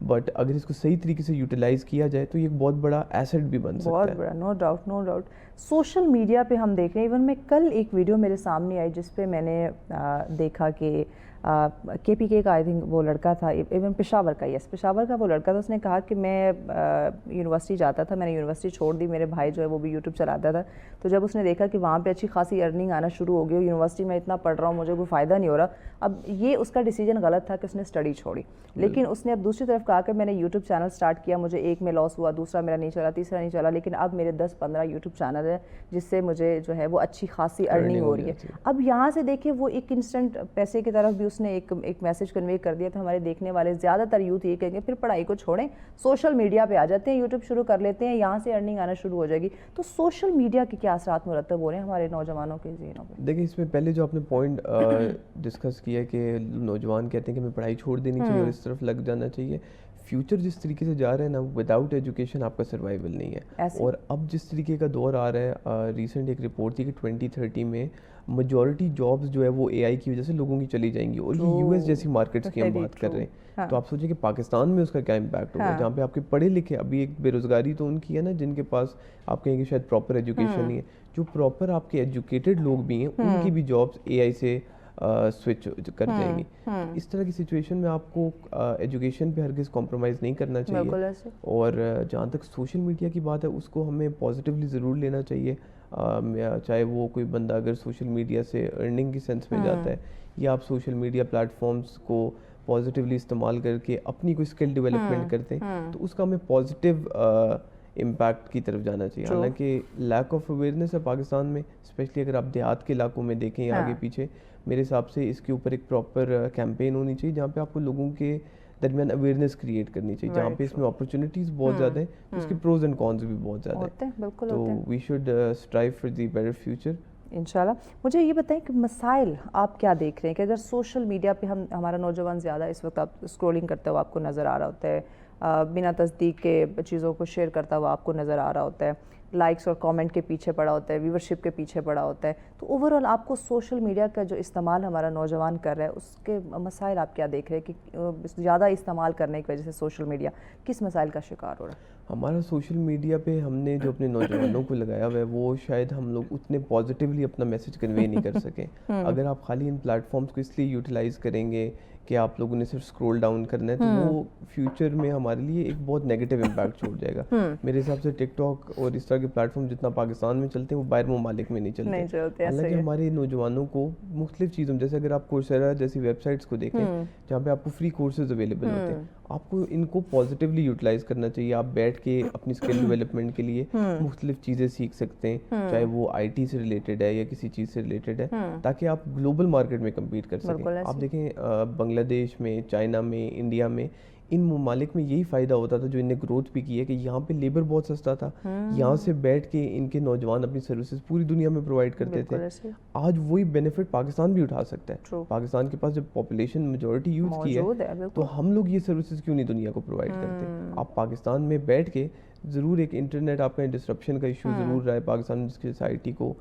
But اگر اس کو صحیح طریقے سے یوٹیلائز کیا جائے تو یہ ایک بہت بڑا ایسٹ بھی بن سکتا ہے. بہت بڑا, no doubt, no doubt. Social media پہ ہم دیکھ رہے ہیں, ایون میں کل ایک ویڈیو میرے سامنے آئی جس پہ میں نے دیکھا کہ کے پی کے کا آئی تھنک وہ لڑکا تھا, ایون پشاور کا, یس پشاور کا وہ لڑکا تھا. اس نے کہا کہ میں یونیورسٹی جاتا تھا, میں نے یونیورسٹی چھوڑ دی, میرے بھائی جو ہے وہ بھی یوٹیوب چلاتا تھا. تو جب اس نے دیکھا کہ وہاں پہ اچھی خاصی ارننگ آنا شروع ہو گئی, یونیورسٹی میں اتنا پڑھ رہا ہوں, مجھے کوئی فائدہ نہیں ہو رہا. اب یہ اس کا ڈیسیجن غلط تھا کہ اس نے اسٹڈی چھوڑی, لیکن اس نے اب دوسری طرف کہا کہ میں نے یوٹیوب چینل سٹارٹ کیا, مجھے ایک میں لاس ہوا, دوسرا میرا نہیں چلا, تیسرا نہیں چلا, لیکن اب میرے 10-15 یوٹیوب چینل ہے جس سے مجھے جو ہے وہ اچھی خاصی ارننگ ہو رہی ہے. اب یہاں سے دیکھیں وہ ایک انسٹنٹ پیسے کی طرف بھی اس نے ایک میسج کنوے کر دیا. تو ہمارے دیکھنے والے زیادہ تر یوتھ یہ کہیں گے پھر پڑھائی کو چھوڑیں, سوشل میڈیا پہ آ جاتے ہیں, یوٹیوب شروع کر لیتے ہیں, یہاں سے ارننگ آنا شروع ہو جائے گی. تو سوشل میڈیا کے کیا اثرات مرتب ہو رہے ہیں ہمارے نوجوانوں کے ذہنوں پہ؟ دیکھیں اس میں پہلے جو آپ نے پوائنٹ ڈسکس کیا کہ نوجوان کہتے ہیں کہ ہمیں پڑھائی چھوڑ دینی چاہیے اور اس طرف لگ جانا چاہیے. فیوچر جس طریقے سے جا رہا ہے نا, وداؤٹ ایجوکیشن آپ کا سروائیول نہیں ہے. اور اب جس طریقے کا دور آ رہا ہے, ریسنٹ ایک رپورٹ تھی کہ 2030 میں میجورٹی جابس جو ہے وہ اے آئی کی وجہ سے لوگوں کی چلی جائیں گی, اور یہ یو ایس جیسی مارکیٹس کی ہم بات کر رہے ہیں. تو آپ سوچیں کہ پاکستان میں اس کا کیا امپیکٹ ہوگا, جہاں پہ آپ کے پڑھے لکھے, ابھی ایک بے روزگاری تو ان کی ہے نا جن کے پاس آپ کہیں گے شاید پراپر ایجوکیشن نہیں ہے, جو پراپر آپ کے ایجوکیٹڈ لوگ بھی ہیں ان کی بھی جابس اے آئی سے سوئچ کر جائیں گی. اس طرح کی سچویشن میں آپ کو ایجوکیشن پہ ہرگز کمپرومائز نہیں کرنا چاہیے. اور جہاں تک سوشل میڈیا کی بات ہے, اس کو ہمیں پازیٹیولی ضرور لینا چاہیے. چاہے وہ کوئی بندہ اگر سوشل میڈیا سے ارننگ کی سینس میں جاتا ہے, یا آپ سوشل میڈیا پلیٹ فارمز کو پازیٹیولی استعمال کر کے اپنی کوئی اسکل ڈیولپمنٹ کرتے ہیں, تو اس کا ہمیں پازیٹیو امپیکٹ کی طرف جانا چاہیے. حالانکہ لیک آف اویئرنیس ہے پاکستان میں, اسپیشلی اگر آپ دیہات کے علاقوں میں دیکھیں یا آگے پیچھے, میرے حساب سے اس کے اوپر ایک پراپر کیمپین ہونی چاہیے جہاں پہ آپ کو لوگوں کے درمیان اویئرنیس کریٹ کرنی چاہیے, جہاں پہ اس میں اپرچونیٹیز بہت زیادہ ہیں, اس کے پروز اینڈ کونز بھی بہت زیادہ ہیں. تو we should strive for the better future انشاءاللہ. مجھے یہ بتائیں کہ مسائل آپ کیا دیکھ رہے ہیں کہ اگر سوشل میڈیا پہ ہمارا نوجوان زیادہ اس وقت آپ اسکرولنگ کرتے ہو آپ کو نظر آ رہا ہوتا ہے, بنا تصدیق کے چیزوں کو شیئر کرتا ہوا آپ کو نظر آ رہا ہوتا ہے, لائکس اور کامنٹ کے پیچھے پڑا ہوتا ہے, ویورشپ کے پیچھے پڑا ہوتا ہے, تو اوور آل آپ کو سوشل میڈیا کا جو استعمال ہمارا نوجوان کر رہا ہے اس کے مسائل آپ کیا دیکھ رہے ہیں کہ زیادہ استعمال کرنے کی وجہ سے سوشل میڈیا کس مسائل کا شکار ہو رہا ہے؟ ہمارا سوشل میڈیا پہ ہم نے جو اپنے نوجوانوں کو لگایا ہوا ہے وہ شاید ہم لوگ اتنے پازیٹیولی اپنا میسج کنوے نہیں کر سکیں. اگر آپ خالی ان پلیٹ فارمز کو اس لیے یوٹیلائز کریں گے کہ آپ لوگوں نے صرف اسکرول ڈاؤن کرنا ہے, تو وہ فیوچر میں ہمارے لیے ایک بہت نیگیٹو امپیکٹ چھوڑ جائے گا. میرے حساب سے ٹک ٹاک اور اس طرح کے پلیٹ فارم جتنا پاکستان میں چلتے ہیں وہ باہر ممالک میں نہیں چلتے. حالانکہ ہمارے نوجوانوں کو مختلف چیزوں, جیسے اگر آپ کورسیرا جیسی ویب سائٹس کو دیکھیں جہاں پہ آپ کو فری کورسز اویلیبل ہوتے ہیں, آپ کو ان کو پازیٹیولی یوٹیلائز کرنا چاہیے. آپ بیٹھ کے اپنی اسکل ڈیولپمنٹ کے لیے مختلف چیزیں سیکھ سکتے ہیں, چاہے وہ آئی ٹی سے ریلیٹڈ ہے یا کسی چیز سے ریلیٹڈ ہے, تاکہ آپ گلوبل مارکیٹ میں کمپیٹ کر سکیں. آپ دیکھیں بنگلہ دیش میں, چائنا میں, انڈیا میں, ان ممالک میں یہی فائدہ ہوتا تھا جو ان نے گروتھ بھی کی ہے کہ یہاں پہ لیبر بہت سستا تھا, یہاں سے بیٹھ کے ان کے نوجوان اپنی سروسز پوری دنیا میں پرووائڈ کرتے تھے. آج وہی بینیفٹ پاکستان بھی اٹھا سکتا ہے. پاکستان کے پاس جب پاپولیشن میجورٹی یوتھ کی ہے, تو ہم لوگ یہ سروسز کیوں نہیں دنیا کو پرووائڈ کرتے. آپ پاکستان میں بیٹھ کے ضرور ایک انٹرنیٹ آپ کا ڈسرپشن کا ایشو ضرور رہا ہے پاکستان میں, جس کی سوسائٹی کو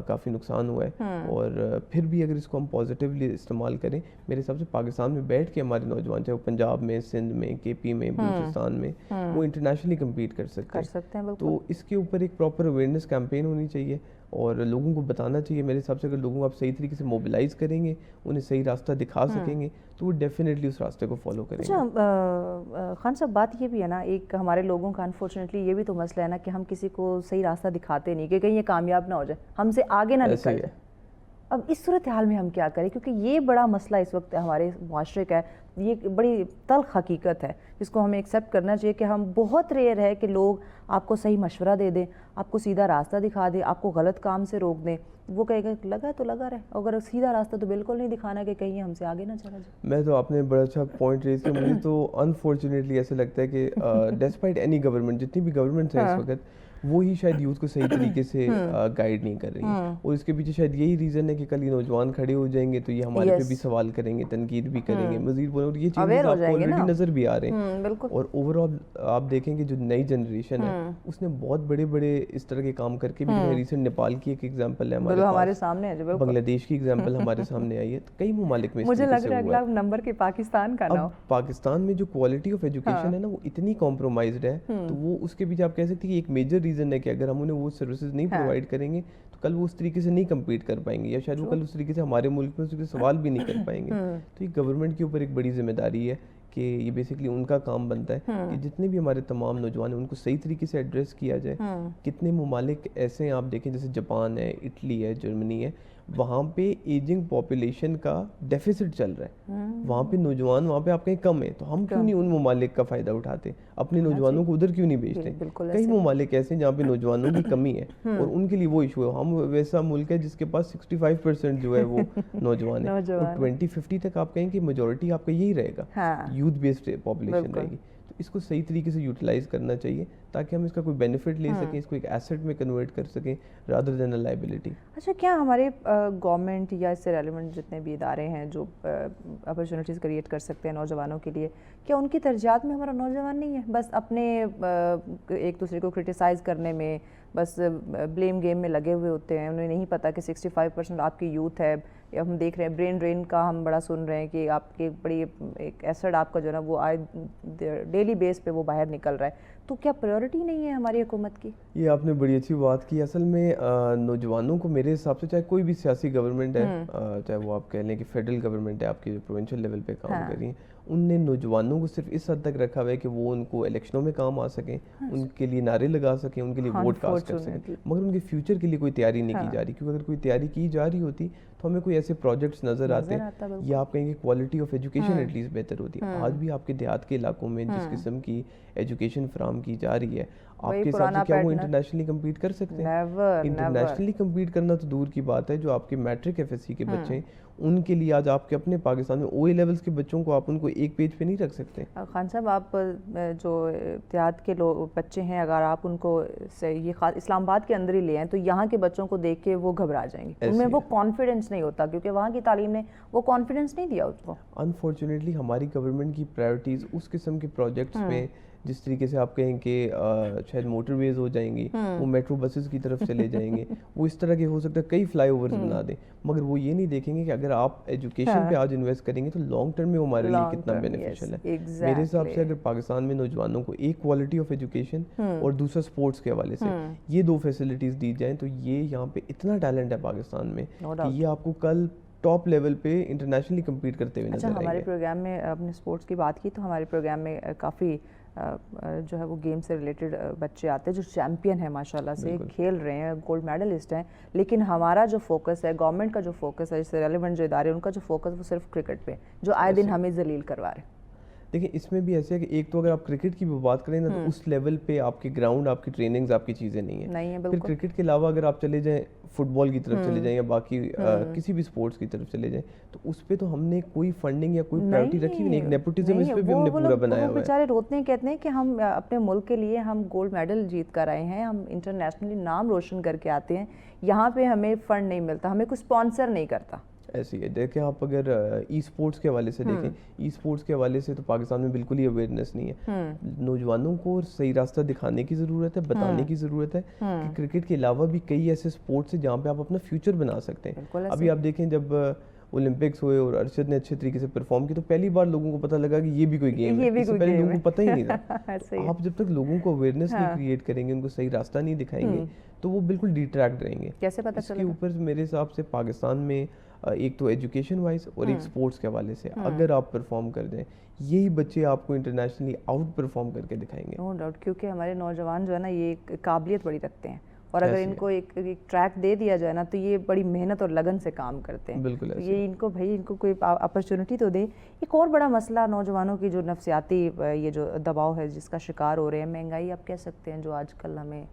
کافی نقصان ہوا ہے, اور پھر بھی اگر اس کو ہم پازیٹیولی استعمال کریں, میرے حساب سے پاکستان میں بیٹھ کے ہمارے نوجوان, چاہے وہ پنجاب میں, سندھ میں, کے پی میں, بلوچستان میں, وہ انٹرنیشنلی کمپیٹ کر سکتے ہیں. تو اس کے اوپر ایک پراپر اویئرنیس کیمپین ہونی چاہیے اور لوگوں کو بتانا چاہیے. میرے حساب سے اگر لوگوں کو آپ صحیح طریقے سے موبلائز کریں گے, انہیں صحیح راستہ دکھا سکیں گے, تو وہ ڈیفینیٹلی اس راستے کو فالو کریں گے. اچھا خان صاحب, بات یہ بھی ہے نا, ایک ہمارے لوگوں کا انفارچونیٹلی یہ بھی تو مسئلہ ہے نا کہ ہم کسی کو صحیح راستہ دکھاتے نہیں کہ کہیں یہ کامیاب نہ ہو جائے, ہم سے آگے نہ نکل جائے. اب اس صورتحال میں ہم کیا کریں, کیونکہ یہ بڑا مسئلہ اس وقت ہمارے معاشرے کا ہے, یہ بڑی تلخ حقیقت ہے جس کو ہمیں ایکسیپٹ کرنا چاہیے کہ ہم, بہت ریئر ہے کہ لوگ آپ کو صحیح مشورہ دے دیں, آپ کو سیدھا راستہ دکھا دیں, آپ کو غلط کام سے روک دیں. وہ کہے گا لگا تو لگا رہے, اگر سیدھا راستہ تو بالکل نہیں دکھانا کہ کہیں ہم سے آگے نہ چلا جائے. میں تو آپ نے بڑا اچھا پوائنٹ ریز کیا. مجھے تو انفارچونیٹلی ایسا لگتا ہے کہ ڈیسپائٹ اینی گورنمنٹ, جتنی بھی گورنمنٹس ہیں اس وقت, وہی شاید یوتھ کو صحیح طریقے سے گائیڈ نہیں کر رہی ہیں, اور اس کے پیچھے شاید یہی ریزن ہے کہ کل یہ نوجوان کھڑے ہو جائیں گے تو یہ ہمارے پہ بھی سوال کریں گے, تنقید بھی کریں گے, مزید بولیں, اور یہ چیزیں آپ کو آلریڈی نظر بھی آ رہے ہیں. اور اوور آل آپ دیکھیں کہ جو نئی جنریشن ہے اس نے بہت بڑے بڑے اس طرح کے کام کر کے بھی, ریسنٹ نیپال کی ایک ایگزامپل ہے ہمارے سامنے, بنگلہ دیش کی ایگزامپل ہمارے سامنے آئی ہے, کئی ممالک میں مجھے لگ رہا ہے اگلا نمبر کہ پاکستان کا نا. پاکستان میں جو کوالٹی آف ایجوکیشن ہے نا وہ اتنی کمپرومائزڈ ہے, تو وہ اس کے پیچھے آپ کہہ سکتے ہیں کہ ایک میجر ریزن ہے کہ اگر ہم انہیں وہ سروسز نہیں پرووائڈ کریں گے تو کل وہ اس طریقے سے نہیں کمپیٹ کر پائیں گے, یا شاید وہ کل اس طریقے سے ہمارے ملک میں اس کے سوال بھی نہیں کر پائیں گے. تو یہ گورنمنٹ کے اوپر ایک بڑی ذمہ داری ہے کہ یہ بیسکلی ان کا کام بنتا ہے کہ جتنے بھی ہمارے تمام نوجوان ہیں ان کو صحیح طریقے سے ایڈریس کیا جائے. کتنے ممالک ایسے ہیں آپ دیکھیں جیسے جاپان ہے, اٹلی ہے, جرمنی ہے, وہاں پہ ایجنگ پاپولیشن کا ڈیفیسٹ چل رہا ہے, وہاں پہ نوجوان وہاں پہ آپ کہیں کم ہے, تو ہم کیوں نہیں ان ممالک کا فائدہ اٹھاتے, اپنے نوجوانوں کو ادھر کیوں نہیں بھیجتے. کئی ممالک ایسے ہیں جہاں پہ نوجوانوں کی کمی ہے اور ان کے لیے وہ ایشو ہے. ہم ویسا ملک ہے جس کے پاس 65% جو ہے وہ نوجوان ہے, اور 2050 تک آپ کہیں کہ میجورٹی آپ کا یہی رہے گا, یوتھ بیسڈ پاپولیشن رہے گی. تو اس کو صحیح طریقے سے یوٹیلائز کرنا چاہیے تاکہ ہم اس کا کوئی بینیفٹ لے سکیں, اس کو ایک ایسٹ میں کنورٹ کر سکیں رادر دین اے لائبلٹی. اچھا, کیا ہمارے گورنمنٹ یا اس سے ریلیونٹ جتنے بھی ادارے ہیں جو اپرچونیٹیز کریٹ کر سکتے ہیں نوجوانوں کے لیے, کیا ان کی ترجیحات میں ہمارا نوجوان نہیں ہے؟ بس اپنے ایک دوسرے کو کرٹیسائز کرنے میں, بس بلیم گیم میں لگے ہوئے ہوتے ہیں. انہیں نہیں پتہ کہ 65% آپ کی یوتھ ہے. ہم دیکھ رہے ہیں برین ڈرین کا ہم بڑا سن رہے ہیں کہ آپ کے بڑی ایک ایسڈ آپ کا جو ہے نا وہ آئے ڈیلی بیس پہ وہ باہر نکل رہا ہے. تو کیا پریورٹی نہیں ہے ہماری حکومت کی؟ یہ آپ نے بڑی اچھی بات کی. اصل میں نوجوانوں کو میرے حساب سے, چاہے کوئی بھی سیاسی گورنمنٹ ہے, چاہے وہ آپ کہہ لیں کہ فیڈرل گورنمنٹ ہے آپ کی جو پروونشل لیول پہ کام کر رہی ہیں, ان نے نوجوانوں کو صرف اس حد تک رکھا ہوا ہے کہ وہ ان کو الیکشنوں میں کام آ سکیں, ان کے لیے نعرے لگا سکیں, ان کے لیے ووٹ کاسٹ کر سکیں, مگر ان کے فیوچر کے لیے کوئی تیاری نہیں کی جا رہی. کیونکہ اگر کوئی تیاری کی جا رہی ہوتی تو ہمیں کوئی ایسے پروجیکٹس نظر آتے, یا آپ کہیں گے quality of education at least بہتر ہوتی. آج بھی آپ کے دیہات کے علاقوں میں جس قسم کی ایجوکیشن فراہم کی جا رہی ہے, آپ کے حساب سے کیا وہ انٹرنیشنلی کمپیٹ کر سکتے ہیں؟ انٹرنیشنلی کمپیٹ کرنا تو دور کی بات ہے. جو آپ کے میٹرک ایف ایس سی کے بچے ہیں ان کے لیے آج آپ کے اپنے پاکستان میں او اے لیولس کے بچوں کو آپ ان کو ایک پیج پہ نہیں رکھ سکتے. خان صاحب, آپ جو دیہات کے بچے ہیں, اگر آپ ان کو یہ اسلام آباد کے اندر ہی لے آئیں تو یہاں کے بچوں کو دیکھ کے وہ گھبرا جائیں گے, ان میں وہ کانفیڈنس نہیں ہوتا کیونکہ وہاں کی تعلیم نے وہ کانفیڈنس نہیں دیا اس کو. انفارچونیٹلی ہماری گورنمنٹ کی پرائرٹیز اس قسم کے پروجیکٹس میں, جس طریقے سے آپ کہیں کہ شاید موٹر ویز ہو جائیں گی, وہ میٹرو بسز کی طرف چلے جائیں گے, وہ اس طرح کے ہو سکتا ہے کئی فلائی اوورز بنا دیں, مگر وہ یہ نہیں دیکھیں گے کہ اگر آپ ایجوکیشن پہ آج انویسٹ کریں گے تو لانگ ٹرم میں ہمارے لیے کتنا بینیفیشل ہے. میرے حساب سے اگر پاکستان میں نوجوانوں کو ایک کوالٹی آف ایجوکیشن اور دوسرا سپورٹس کے حوالے سے یہ دو فیسلٹیز دی جائیں تو یہ یہاں پہ اتنا ٹیلنٹ ہے پاکستان میں کہ یہ آپ کو کل ٹاپ لیول پہ انٹرنیشنلی کمپیٹ کرتے ہوئے نظر آئیں گے. ہمارے پروگرام میں اپنے سپورٹس کی بات کی تو ہمارے پروگرام میں کافی جو ہے وہ گیم سے ریلیٹڈ بچے آتے ہیں جو چیمپئن ہیں ماشاء اللہ سے, کھیل رہے ہیں, گولڈ میڈلسٹ ہیں, لیکن ہمارا جو فوکس ہے, گورنمنٹ کا جو فوکس ہے, جس سے ریلیونٹ جو ادارے ان کا جو فوکس وہ صرف کرکٹ پہ, جو آئے دن ہمیں ذلیل کروا رہے ہیں. دیکھیں اس میں بھی ایسے ہے کہ ایک تو اگر آپ کرکٹ کی بھی بات کریں نا تو اس لیول پہ آپ کے گراؤنڈ, آپ کی ٹریننگز, آپ کی چیزیں نہیں ہیں. پھر کرکٹ کے علاوہ اگر آپ چلے جائیں فٹ بال کی طرف چلے جائیں یا باقی کسی بھی سپورٹس کی طرف چلے جائیں تو اس پہ تو ہم نے کوئی فنڈنگ یا کوئی پرائورٹی رکھی بھی نہیں. ایک نیپوٹزم اس پہ بھی ہم نے پورا بنایا ہوا ہے. بیچارے روتے ہیں, کہتے ہیں کہ ہم اپنے ملک کے لیے ہم گولڈ میڈل جیت کر آئے ہیں, ہم انٹرنیشنلی نام روشن کر کے آتے ہیں, یہاں پہ ہمیں فنڈ نہیں ملتا, ہمیں کوئی اسپانسر نہیں کرتا. ایسی ہے. دیکھیں آپ اگر ای اسپورٹس کے حوالے سے دیکھیں, ای اسپورٹس کے حوالے سے تو پاکستان میں بالکل ہی اویئرنیس نہیں ہے. نوجوانوں کو صحیح راستہ دکھانے کی ضرورت ہے, بتانے کی ضرورت ہے کہ کرکٹ کے علاوہ بھی کئی ایسے اسپورٹس ہیں جہاں پہ آپ اپنا فیوچر بنا سکتے ہیں. ابھی آپ دیکھیں جب اولمپکس ہوئے اور ارشد نے اچھے طریقے سے پرفارم کی تو پہلی بار لوگوں کو پتہ لگا کہ یہ بھی کوئی گیم ہے, اس سے پہلے لوگوں کو پتہ ہی نہیں تھا. آپ جب تک لوگوں کو اویئرنیس نہیں کریٹ کریں گے, ان کو صحیح راستہ نہیں دکھائیں گے تو وہ بالکل ڈیٹریکٹ رہیں گے. کیسے پتہ چلے گا؟ اس کے اوپر میرے حساب سے پاکستان میں ایک تو ایجوکیشن وائز اور ایک سپورٹس کے حوالے سے اگر آپ پرفارم کر دیں, یہی بچے آپ کو انٹرنیشنلی آؤٹ پرفارم کر کے دکھائیں گے. نو ڈاؤٹ, کیونکہ ہمارے نوجوان جو ہے نا یہ قابلیت بڑی رکھتے ہیں, اور اگر ان کو ایک ٹریک دے دیا جائے نا تو یہ بڑی محنت اور لگن سے کام کرتے ہیں. بالکل یہ ان کو بھائی ان کو کوئی اپرچونٹی تو دے. ایک اور بڑا مسئلہ نوجوانوں کی جو نفسیاتی یہ جو دباؤ ہے جس کا شکار ہو رہے ہیں, مہنگائی آپ کہہ سکتے ہیں, جو آج کل ہمیں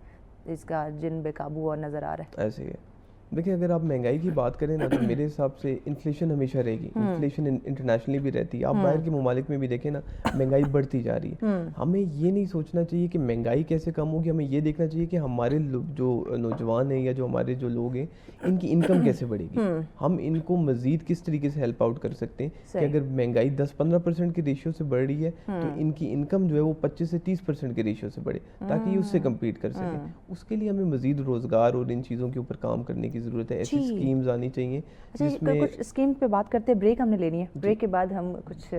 اس کا جن بے قابو اور نظر آ رہا ہے. ایسے ہی ہے. دیکھیں اگر آپ مہنگائی کی بات کریں نا تو میرے حساب سے انفلیشن ہمیشہ رہے گی, انفلیشن انٹرنیشنلی بھی رہتی ہے. آپ باہر کے ممالک میں بھی دیکھیں نا مہنگائی بڑھتی جا رہی ہے. ہمیں یہ نہیں سوچنا چاہیے کہ مہنگائی کیسے کم ہوگی, ہمیں یہ دیکھنا چاہیے کہ ہمارے جو نوجوان ہیں یا جو ہمارے جو لوگ ہیں ان کی انکم کیسے بڑھے گی, ہم ان کو مزید کس طریقے سے ہیلپ آؤٹ کر سکتے ہیں کہ اگر مہنگائی 10-15% کے ریشیو سے بڑھ رہی ہے تو ان کی انکم جو ہے وہ 25 سے 30% کے ریشیو سے بڑھے تاکہ یہ اس سے کمپیٹ کر سکیں. اس کے لیے ہمیں مزید روزگار اور ان چیزوں کے اوپر کام کرنے کی ضرورت ہے. ایسی اسکیمز آنی چاہیے جس میں کچھ اسکیم پہ بات کرتے ہیں, بریک ہم نے لینی ہے, بریک کے بعد ہم کچھ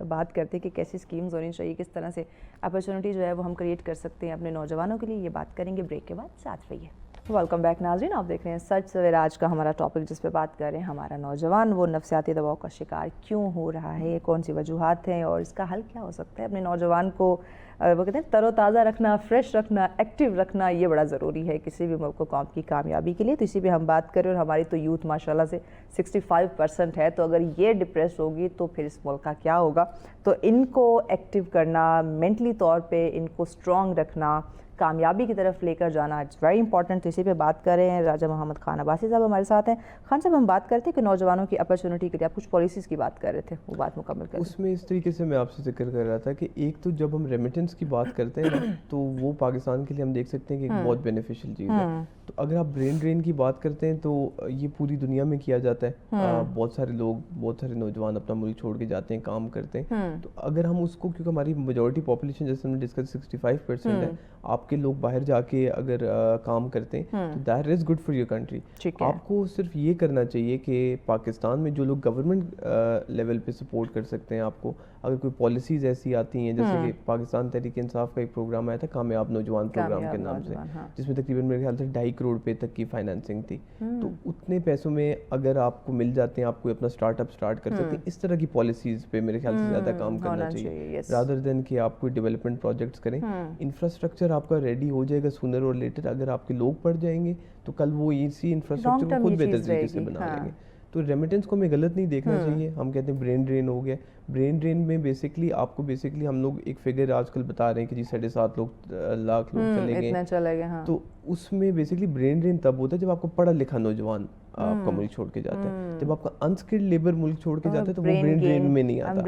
بات کرتے ہیں کہ کیسی اسکیمز ہونی چاہیے, کس طرح سے اپرچونیٹی جو ہے وہ ہم کریٹ کر سکتے ہیں اپنے نوجوانوں کے لیے. یہ بات کریں گے بریک کے بعد, ساتھ رہیے. ویلکم بیک ناظرین, آپ دیکھ رہے ہیں سچ سویرا. آج کا ہمارا ٹاپک جس پہ بات کر رہے ہیں ہمارا نوجوان وہ نفسیاتی دباؤ کا شکار کیوں ہو رہا ہے, کون سی وجوہات ہیں اور اس کا حل کیا ہو سکتا ہے. اپنے نوجوان کو وہ کہتے ہیں تر و تازہ رکھنا, فریش رکھنا, ایکٹیو رکھنا, یہ بڑا ضروری ہے کسی بھی ملک کو قوم کی کامیابی کے لیے. تو اسی پہ ہم بات کریں, اور ہماری تو یوتھ ماشاءاللہ سے 65% ہے, تو اگر یہ ڈپریس ہوگی تو پھر اس ملک کا کیا ہوگا. تو ان کو ایکٹیو کرنا, مینٹلی طور پہ ان کو اسٹرانگ رکھنا, کامیابی کی طرف لے کر جانا, اٹس ویری امپورٹنٹ. تو اسی پہ بات کر رہے ہیں. راجہ محمد خان عباسی صاحب ہمارے ساتھ ہیں. خان صاحب, ہم بات کرتے ہیں کہ نوجوانوں کی اپرچونٹی کے لیے آپ کچھ پالیسیز کی بات کر رہے تھے, وہ بات مکمل کریں. اس میں اس طریقے سے میں آپ سے ذکر کر رہا تھا کہ ایک تو جب ہم ریمیٹنس کی بات کرتے ہیں نا تو وہ پاکستان کے لیے ہم دیکھ سکتے ہیں کہ ایک بہت بینیفیشل چیز ہے. تو اگر آپ برین ڈرین کی بات کرتے ہیں تو یہ پوری دنیا میں کیا جاتا ہے. بہت سارے لوگ, بہت سارے نوجوان اپنا ملک چھوڑ کے جاتے ہیں, کام کرتے ہیں. تو اگر ہم اس کو, کیونکہ ہماری میجورٹی پاپولیشن جیسے ہم نے ڈسکس 65% ہے, آپ کے لوگ باہر جا کے اگر کام کرتے ہیں تو that is good for your country. آپ کو صرف یہ کرنا چاہیے کہ پاکستان میں جو لوگ گورنمنٹ لیول پہ سپورٹ کر سکتے ہیں آپ کو, اگر کوئی پالیسیز ایسی آتی ہیں جیسے کہ پاکستان تحریک انصاف کا ایک پروگرام آیا تھا کامیاب نوجوان پروگرام کے نام سے, جس میں تقریباً میرے خیال سے 2.5 کروڑ روپے تک کی فائنینسنگ تھی. تو اتنے پیسوں میں اگر آپ کو مل جاتے ہیں, آپ کو اپنا اسٹارٹ اپ اسٹارٹ کر سکتے ہیں. اس طرح کی پالیسیز پہ میرے خیال سے زیادہ کام کرنا چاہیے رادر دین کہ آپ کوئی ڈیولپمنٹ پروجیکٹس کریں. انفراسٹرکچر آپ کا ریڈی ہو جائے گا سونر اور لیٹر. اگر آپ کے لوگ پڑھ جائیں گے تو کل وہ اسی انفراسٹرکچر کو خود بہتر طریقے سے بنا لیں گے. تو ریمیٹنس کو ہمیں غلط نہیں دیکھنا چاہیے. ہم کہتے ہیں برین ڈرین ہو گیا. برین ڈرین میں بیسکلی آپ کو ہم لوگ ایک فگر آج کل بتا رہے ہیں کہ جی 7.5 لاکھ لوگ چلے گئے. تو اس میں بیسکلی برین ڈرین تب ہوتا ہے جب آپ کو پڑھا لکھا نوجوان آپ کا ملک چھوڑ کے جاتا ہے. جب آپ کا انسکلڈ لیبر ملک چھوڑ کے جاتا ہے تو وہ برین ڈرین میں نہیں آتا.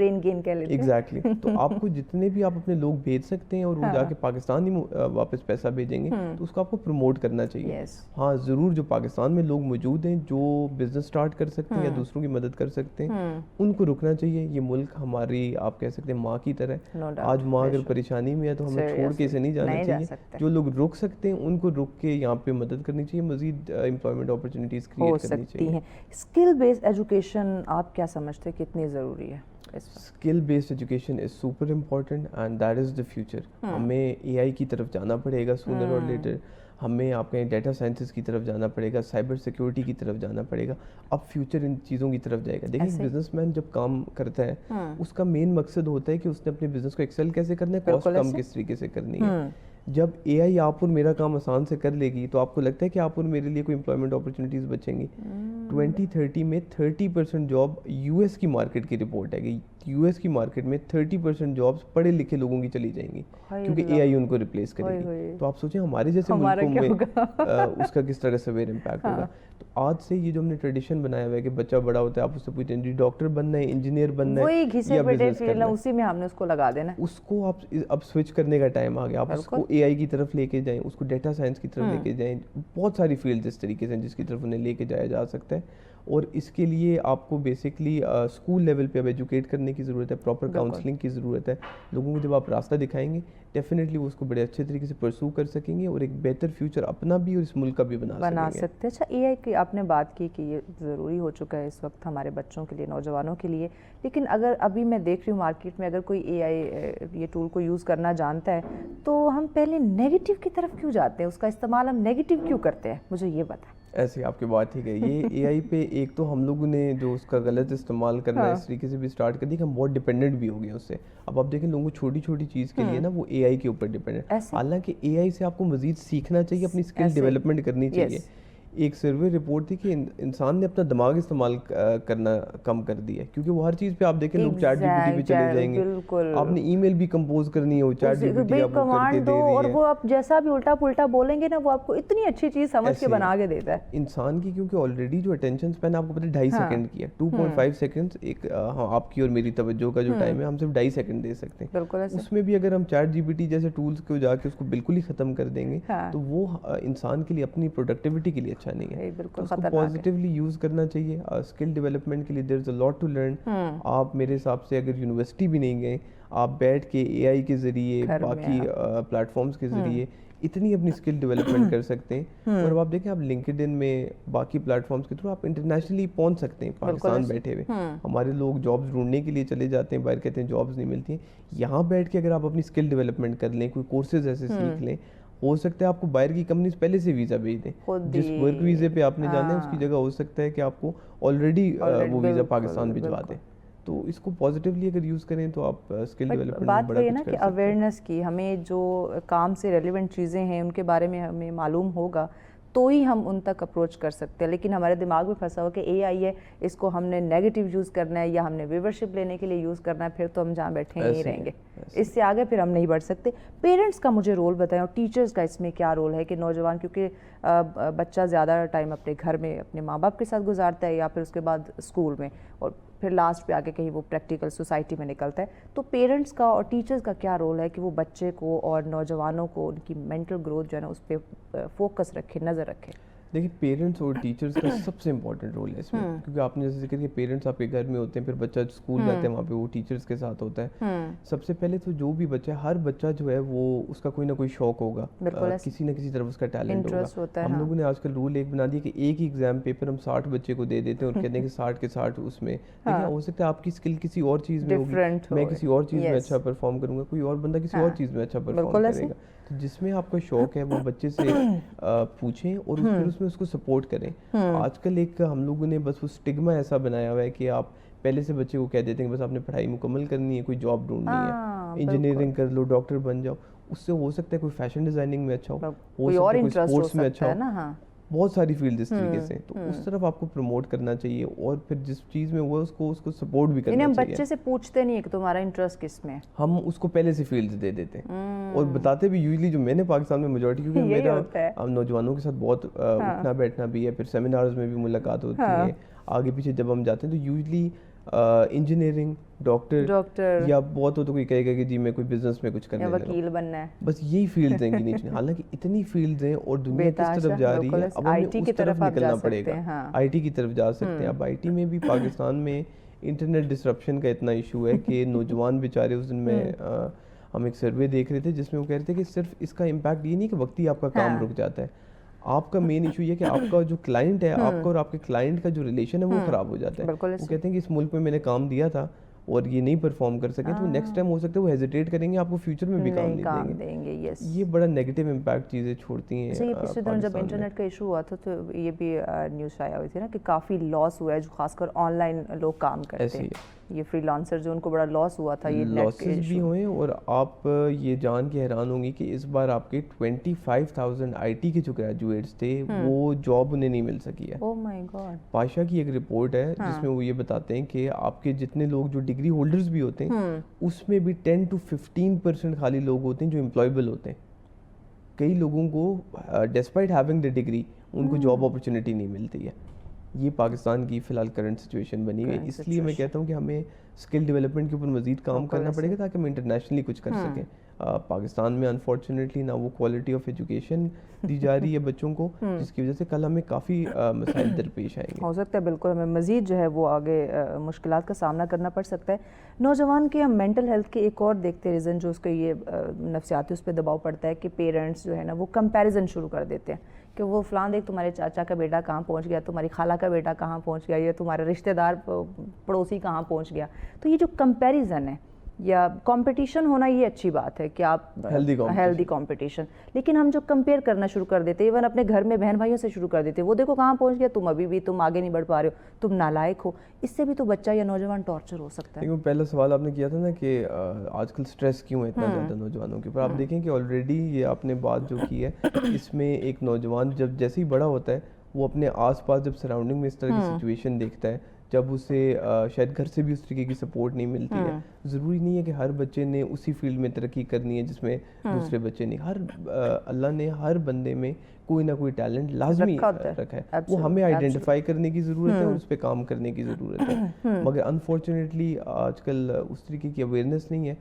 ایگزیکٹلی. تو آپ کو جتنے بھی آپ اپنے لوگ بھیج سکتے ہیں اور وہ جا کے پاکستان ہی واپس پیسہ بھیجیں گے تو اس کو آپ کو پروموٹ کرنا چاہیے. ہاں ضرور, جو پاکستان میں لوگ موجود ہیں جو بزنس اسٹارٹ کر سکتے ہیں یا دوسروں کی مدد کر سکتے ہیں, ان کو رکنا چاہیے. یہ ملک ہماری آپ کہہ سکتے ہیں ماں کی طرح ہے. آج ماں اگر پریشانی میں ہے تو ہمیں چھوڑ کے اسے نہیں جانا چاہیے. جو لوگ رک سکتے ہیں ان کو رک کے یہاں پہ مدد کرنی چاہیے. مزید امپلائمنٹ اپرچونیٹیز کریٹ کرنی چاہیے. اسکل بیسڈ ایجوکیشن آپ کیا سمجھتے ہیں کتنی ضروری ہے؟ Skill based education is super important and that is the future. ہمیں اے آئی کی طرف جانا پڑے گا سونر اور لیٹر. ہمیں آپ کہیں ڈیٹا سائنسز کی طرف جانا پڑے گا, سائبر سیکیورٹی کی طرف جانا پڑے گا. اب فیوچر ان چیزوں کی طرف جائے گا. دیکھیں بزنس مین جب کام کرتا ہے اس کا مین مقصد ہوتا ہے کہ اس نے اپنے بزنس کو ایکسل کیسے کرنا ہے, کاسٹ کم کس طریقے سے کرنی ہے. جب اے آئی آپ اور میرا کام آسان سے کر لے گی تو آپ کو لگتا ہے کہ آپ اور میرے لیے کوئی امپلائمنٹ اپرچونیٹیز بچیں گی. 2030 میں 30% جاب یو ایس کی مارکیٹ کی رپورٹ ہے کہ یو ایس کی مارکیٹ میں 30% جابس پڑھے لکھے لوگوں کی چلی جائیں گی کیونکہ اے آئی ان کو ریپلیس کرے گی. تو آپ سوچیں ہمارے جیسے ملکوں میں اس کا کس طرح کا سویر امپیکٹ ہوگا. تو آج سے یہ جو ہم نے ٹریڈیشن بنایا ہوا ہے کہ بچہ بڑا ہوتا ہے آپ اس سے پوچھتے ہیں جی ڈاکٹر بننا ہے, انجینئر بننا ہے یا بزنس کرنا ہے, اسی میں ہم نے اس کو لگا دینا. اس کو آپ اب سوئچ کرنے کا ٹائم آ گیا. آپ اس کو اے آئی کی طرف لے کے جائیں, اس کو ڈیٹا سائنس کی طرف لے کے جائیں. بہت ساری فیلڈز اس طریقے سے جس کی طرف انہیں لے کے جایا جا سکتا ہے. اور اس کے لیے آپ کو بیسکلی اسکول لیول پہ اب ایجوکیٹ کرنے کی ضرورت ہے, پراپر کاؤنسلنگ کی ضرورت ہے. لوگوں کو جب آپ راستہ دکھائیں گے ڈیفینیٹلی وہ اس کو بڑے اچھے طریقے سے پرسو کر سکیں گے اور ایک بہتر فیوچر اپنا بھی اور اس ملک کا بھی بنا سکتے ہیں. اچھا اے آئی کی آپ نے بات کی کہ یہ ضروری ہو چکا ہے اس وقت ہمارے بچوں کے لیے, نوجوانوں کے لیے, لیکن اگر ابھی میں دیکھ رہی ہوں مارکیٹ میں اگر کوئی اے آئی یہ ٹول کو یوز کرنا جانتا ہے تو ہم پہلے نیگیٹو کی طرف کیوں جاتے ہیں, اس کا استعمال ہم نیگیٹو کیوں کرتے ہیں, مجھے یہ بتائیں. ایسی آپ کی بات ٹھیک ہے. یہ اے آئی پہ ایک تو ہم لوگوں نے جو اس کا غلط استعمال کرنا اس طریقے سے بھی اسٹارٹ کر دی کہ ہم بہت ڈپینڈنٹ بھی ہو گئے اس سے. اب آپ دیکھیں لوگوں کو چھوٹی چھوٹی چیز کے لیے نا وہ اے آئی کے اوپر ڈپینڈنٹ. حالانکہ اے آئی سے آپ کو مزید سیکھنا چاہیے, اپنی اسکل ڈیولپمنٹ کرنی چاہیے. ایک سروے رپورٹ تھی کہ انسان نے اپنا دماغ استعمال کرنا کم کر دیا ہے, کیونکہ وہ ہر چیز پہ آپ دیکھیں لوگ چیٹ جی پی ٹی پہ چلے جائیں گے, آپ نے ای میل بھی کمپوز کرنی ہے وہ چیٹ جی پی ٹی آپ کو کر کے دے رہی ہے, اور وہ آپ جیسا بھی الٹا پلٹا بولیں گے نا وہ آپ کو اتنی اچھی چیز سمجھ کے بنا کے دیتا ہے. انسان کی کیونکہ آلریڈی جو اٹینشن اسپین آپ کو پتہ ہے 2.5 سیکنڈ کی ہے, 2.5 سیکنڈ ایک آپ کی اور میری توجہ کا جو ٹائم ہے ہم صرف 2.5 سیکنڈ دے سکتے ہیں. اس میں بھی اگر ہم چیٹ جی پی ٹی جیسے ٹولس کو جا کے اس کو بالکل ہی ختم کر دیں گے تو وہ انسان کے لیے اپنی پروڈکٹیوٹی کے لیے اچھا نہیں ہے. تو اس کو پازیٹیولی یوز کرنا چاہیے. اسکل ڈیولپمنٹ کے لیے دیر از اے لاٹ ٹو لرن. آپ میرے حساب سے اگر یونیورسٹی بھی نہیں گئے, آپ بیٹھ کے اے آئی کے ذریعے باقی پلیٹ فارمس کے ذریعے اتنی اپنی اسکل ڈیولپمنٹ کر سکتے ہیں. اور اب آپ دیکھیں آپ لنکڈ ان میں باقی پلیٹ فارمس کے تھرو آپ انٹرنیشنلی پہنچ سکتے ہیں. پاکستان بیٹھے ہوئے ہمارے لوگ جابس ڈھونڈنے کے لیے چلے جاتے ہیں باہر, کہتے ہیں جابس نہیں ملتی ہیں. یہاں بیٹھ کے اگر آپ اپنی اسکل ڈیولپمنٹ کر لیں, کوئی کورسز ایسے سیکھ لیں, ہو سکتا ہے آپ کو باہر کی کمپنیز پہلے سے ویزا بھیج دیں. جس ورک ویزے پہ آپ نے جانا ہے اس کی جگہ ہو سکتا ہے کہ آپ کو آلریڈی وہ ویزا پاکستان بھجوا دیں. تو اس کو پازیٹیولی اگر یوز کریں تو آپ اسکل ڈیولپمنٹ میں بڑا کچھ کر سکتے ہیں. بات یہ ہے نا کہ اویئرنیس کی, ہمیں جو کام سے ریلیونٹ چیزیں ہیں ان کے بارے میں ہمیں معلوم ہوگا تو ہی ہم ان تک اپروچ کر سکتے ہیں. لیکن ہمارے دماغ میں پھنسا ہو کہ اے آئی ہے, اس کو ہم نے نیگیٹو یوز کرنا ہے یا ہم نے ویورشپ لینے کے لیے یوز کرنا ہے, پھر تو ہم جہاں بیٹھے ہی رہیں گے, اس سے آگے پھر ہم نہیں بڑھ سکتے. پیرنٹس کا مجھے رول بتائیں اور ٹیچرز کا اس میں کیا رول ہے کہ نوجوان, کیونکہ بچہ زیادہ ٹائم اپنے گھر میں اپنے ماں باپ کے ساتھ گزارتا ہے یا پھر اس کے بعد اسکول میں, اور پھر لاسٹ پہ آگے کہیں وہ پریکٹیکل سوسائٹی میں نکلتا ہے. تو پیرنٹس کا اور ٹیچرز کا کیا رول ہے کہ وہ بچے کو اور نوجوانوں کو ان کی مینٹل گروتھ جو ہے نا اس پہ فوکس رکھے, نظر رکھے؟ دیکھیں پیرنٹس اور ٹیچرز کا سب سے امپورٹنٹ رول ہے اس میں, کیونکہ آپ نے جیسے ذکر کیا پیرنٹس آپ کے گھر میں ہوتے ہیں, پھر بچہ اسکول جاتا ہے وہاں پہ وہ ٹیچرز کے ساتھ ہوتا ہے. سب سے پہلے تو جو بھی بچہ ہے, ہر بچہ جو ہے وہ اس کا کوئی نہ کوئی شوق ہوگا, کسی نہ کسی طرف اس کا ٹیلنٹ ہوگا. ہم لوگوں نے آج کل رول ایک بنا دیا کہ ایک ہی ایگزام پیپر ہم 60 بچے کو دے دیتے ہیں اور کہتے ہیں کہ 60 کے 60 اس میں. دیکھیں ہو سکتا ہے آپ کی اسکل کسی اور چیز میں ہوگی, میں کسی اور چیز میں اچھا پرفارم کروں گا, کوئی اور بندہ کسی اور چیز میں اچھا پرفارم کرے گا. تو جس میں آپ کا شوق ہے وہ بچے سے پوچھیں اور پھر اس میں اس کو سپورٹ کریں. آج کل ایک ہم لوگوں نے بس وہ اسٹگما ایسا بنایا ہوا ہے کہ آپ پہلے سے بچے کو کہہ دیتے ہیں کہ بس آپ نے پڑھائی مکمل کرنی ہے, کوئی جاب ڈھونڈنی ہے, انجینئرنگ کر لو, ڈاکٹر بن جاؤ. اس سے ہو سکتا ہے کوئی فیشن ڈیزائننگ میں اچھا ہو, کوئی اسپورٹس میں اچھا ہو, بہت ساری فیلڈ اس طریقے سے. تو اس طرف آپ کو پروموٹ کرنا چاہیے اور پھر جس چیز میں وہ اس کو سپورٹ بھی کرنا چاہیے. ہم بچے سے پوچھتے نہیں کہ تمہارا انٹرسٹ کس میں, ہم اس کو پہلے سے فیلڈز دے دیتے ہیں اور بتاتے بھی یوزلی جو میں نے پاکستان میں میجورٹی, کیونکہ میرا نوجوانوں کے ساتھ بہت اٹھنا بیٹھنا بھی ہے, پھر سیمینارز میں بھی ملاقات ہوتی ہے, آگے پیچھے جب ہم جاتے ہیں تو یوزلی انجینئرنگ, ڈاکٹر, یا بہت ہو تو کوئی کہے گا کہ جی میں کوئی بزنس میں کچھ کرنے لگا, وکیل بننا ہے, بس یہی فیلڈز ہیں گنی چنی. حالانکہ اتنی فیلڈز ہیں اور دنیا کس طرف جا رہی ہے, اب ہمیں اس طرف نکلنا پڑے گا. آئی ٹی کی طرف جا سکتے ہیں. اب آئی ٹی میں بھی پاکستان میں انٹرنیٹ ڈسرپشن کا اتنا ایشو ہے کہ نوجوان بیچارے, اس دن میں ہم ایک سروے دیکھ رہے تھے جس میں وہ کہہ رہے تھے کہ صرف اس کا امپیکٹ یہ نہیں کہ وقتی آپ کا کام رک جاتا ہے, آپ کا مین ایشو یہ کہ آپ کا جو کلائنٹ ہے, آپ کا اور آپ کے کلائنٹ کا جو ریلیشن ہے وہ خراب ہو جاتا ہے. وہ کہتے ہیں کہ اس ملک میں میں نے کام دیا تھا اور یہ نہیں پرفارم کر سکے, تو نیکسٹ ٹائم ہو سکتا ہے وہ ہیزیٹیٹ کریں گے, آپ کو فیوچر میں بھی کام نہیں دیں گے. یہ بڑا نیگیٹو امپیکٹ چیزیں چھوڑتی ہیں. پچھلے دنوں جب انٹرنیٹ کا ایشو ہوا تھا تو یہ بھی نیوز شائع ہوئی تھی نا کہ کافی لاس ہوا ہے, جو خاص کر آن لائن لوگ کام کرتے ہیں, یہ فری لانسر جو ان کو بڑا لاس ہوا تھا, یہ لاسز بھی ہوئے. اور آپ یہ جان کے حیران ہوں گی کہ اس بار آپ کے 25,000 آئی ٹی کے جو گریجویٹس تھے وہ جاب انہیں نہیں مل سکی ہے. پاشا کی ایک رپورٹ ہے جس میں وہ یہ بتاتے ہیں کہ آپ کے جتنے لوگ جو ڈگری ہولڈرز بھی ہوتے ہیں اس میں بھی 10 to 15% خالی لوگ ہوتے ہیں جو امپلائیبل ہوتے ہیں. کئی لوگوں کو despite having the degree in کو جاب اپرچونیٹی نہیں ملتی ہے. یہ پاکستان کی فی الحال کرنٹ سچویشن بنی ہوئی ہے. اس لیے میں کہتا ہوں کہ ہمیں اسکل ڈیولپمنٹ کے اوپر مزید کام کرنا پڑے گا تاکہ ہم انٹرنیشنلی کچھ کر سکیں. پاکستان میں انفارچونیٹلی نہ وہ کوالٹی آف ایجوکیشن دی جا رہی ہے بچوں کو, جس کی وجہ سے کل ہمیں کافی مسائل درپیش آئیں گے. ہو سکتا ہے بالکل ہمیں مزید جو ہے وہ آگے مشکلات کا سامنا کرنا پڑ سکتا ہے. نوجوان کے ہم مینٹل ہیلتھ کے ایک اور دیکھتے ریزن جو اس کا یہ نفسیاتی اس پہ دباؤ پڑتا ہے کہ پیرنٹس جو ہے نا وہ کمپیریزن شروع کر دیتے ہیں کہ وہ فلاں دیکھ تمہارے چاچا کا بیٹا کہاں پہنچ گیا, تمہاری خالہ کا بیٹا کہاں پہنچ گیا, یا تمہارا رشتہ دار پڑوسی کہاں پہنچ گیا. تو یہ جو کمپیریزن ہے یا کمپٹیشن ہونا یہ اچھی بات ہے کہ آپ ہیلدی کمپٹیشن, لیکن ہم جو کمپیئر کرنا شروع کر دیتے, ایون اپنے گھر میں بہن بھائیوں سے شروع کر دیتے, وہ دیکھو کہاں پہنچ گیا, تم ابھی بھی تم آگے نہیں بڑھ پا رہے ہو, تم نالائق ہو. اس سے بھی تو بچہ یا نوجوان ٹارچر ہو سکتا ہے. پہلا سوال آپ نے کیا تھا نا کہ آج کل سٹریس کیوں ہے اتنا زیادہ نوجوانوں کے اوپر. آپ دیکھیں کہ آلریڈی یہ آپ نے بات جو کی ہے اس میں ایک نوجوان جب جیسے ہی بڑا ہوتا ہے وہ اپنے آس پاس جب سراؤنڈنگ میں اس طرح کی سچویشن دیکھتا ہے, جب اسے شاید گھر سے بھی اس طریقے کی سپورٹ نہیں ملتی ہے. ضروری نہیں ہے کہ ہر بچے نے اسی فیلڈ میں ترقی کرنی ہے جس میں دوسرے بچے نہیں. اللہ نے ہر بندے میں کوئی نہ کوئی ٹیلنٹ لازمی رکھا ہے, وہ ہمیں آئیڈینٹیفائی کرنے کی ضرورت ہے اور اس پہ کام کرنے کی ضرورت ہے. مگر انفارچونیٹلی آج کل اس طریقے کی اویئرنیس نہیں ہے,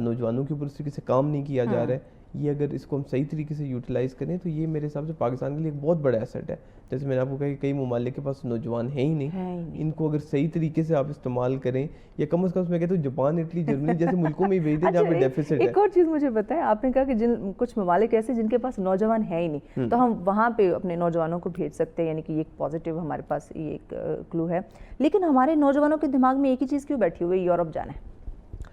نوجوانوں کے اوپر اس طریقے سے کام نہیں کیا جا رہا ہے. یہ اگر اس کو ہم صحیح طریقے سے یوٹیلائز کریں تو یہ میرے حساب سے پاکستان کے لیے ایک بہت بڑا ایسٹ ہے. جیسے میں نے آپ کو کہا کہ کئی ممالک کے پاس نوجوان ہیں ہی نہیں, ان کو اگر صحیح طریقے سے آپ استعمال کریں, یا کم از کم میں کہتا ہوں جاپان, اٹلی, جرمنی جیسے ملکوں میں ہی بھیج دیں جہاں پہ ڈیفیسٹ ہے. ایک اور چیز مجھے بتائیں, آپ نے کہا کہ کچھ ممالک ایسے جن کے پاس نوجوان ہے ہی نہیں, تو ہم وہاں پہ اپنے نوجوانوں کو بھیج سکتے ہیں, یعنی کہ یہ ایک پازیٹیو ہمارے پاس یہ ایک کلو ہے. لیکن ہمارے نوجوانوں کے دماغ میں ایک ہی چیز کیوں بیٹھی ہوئی, یورپ جانا ہے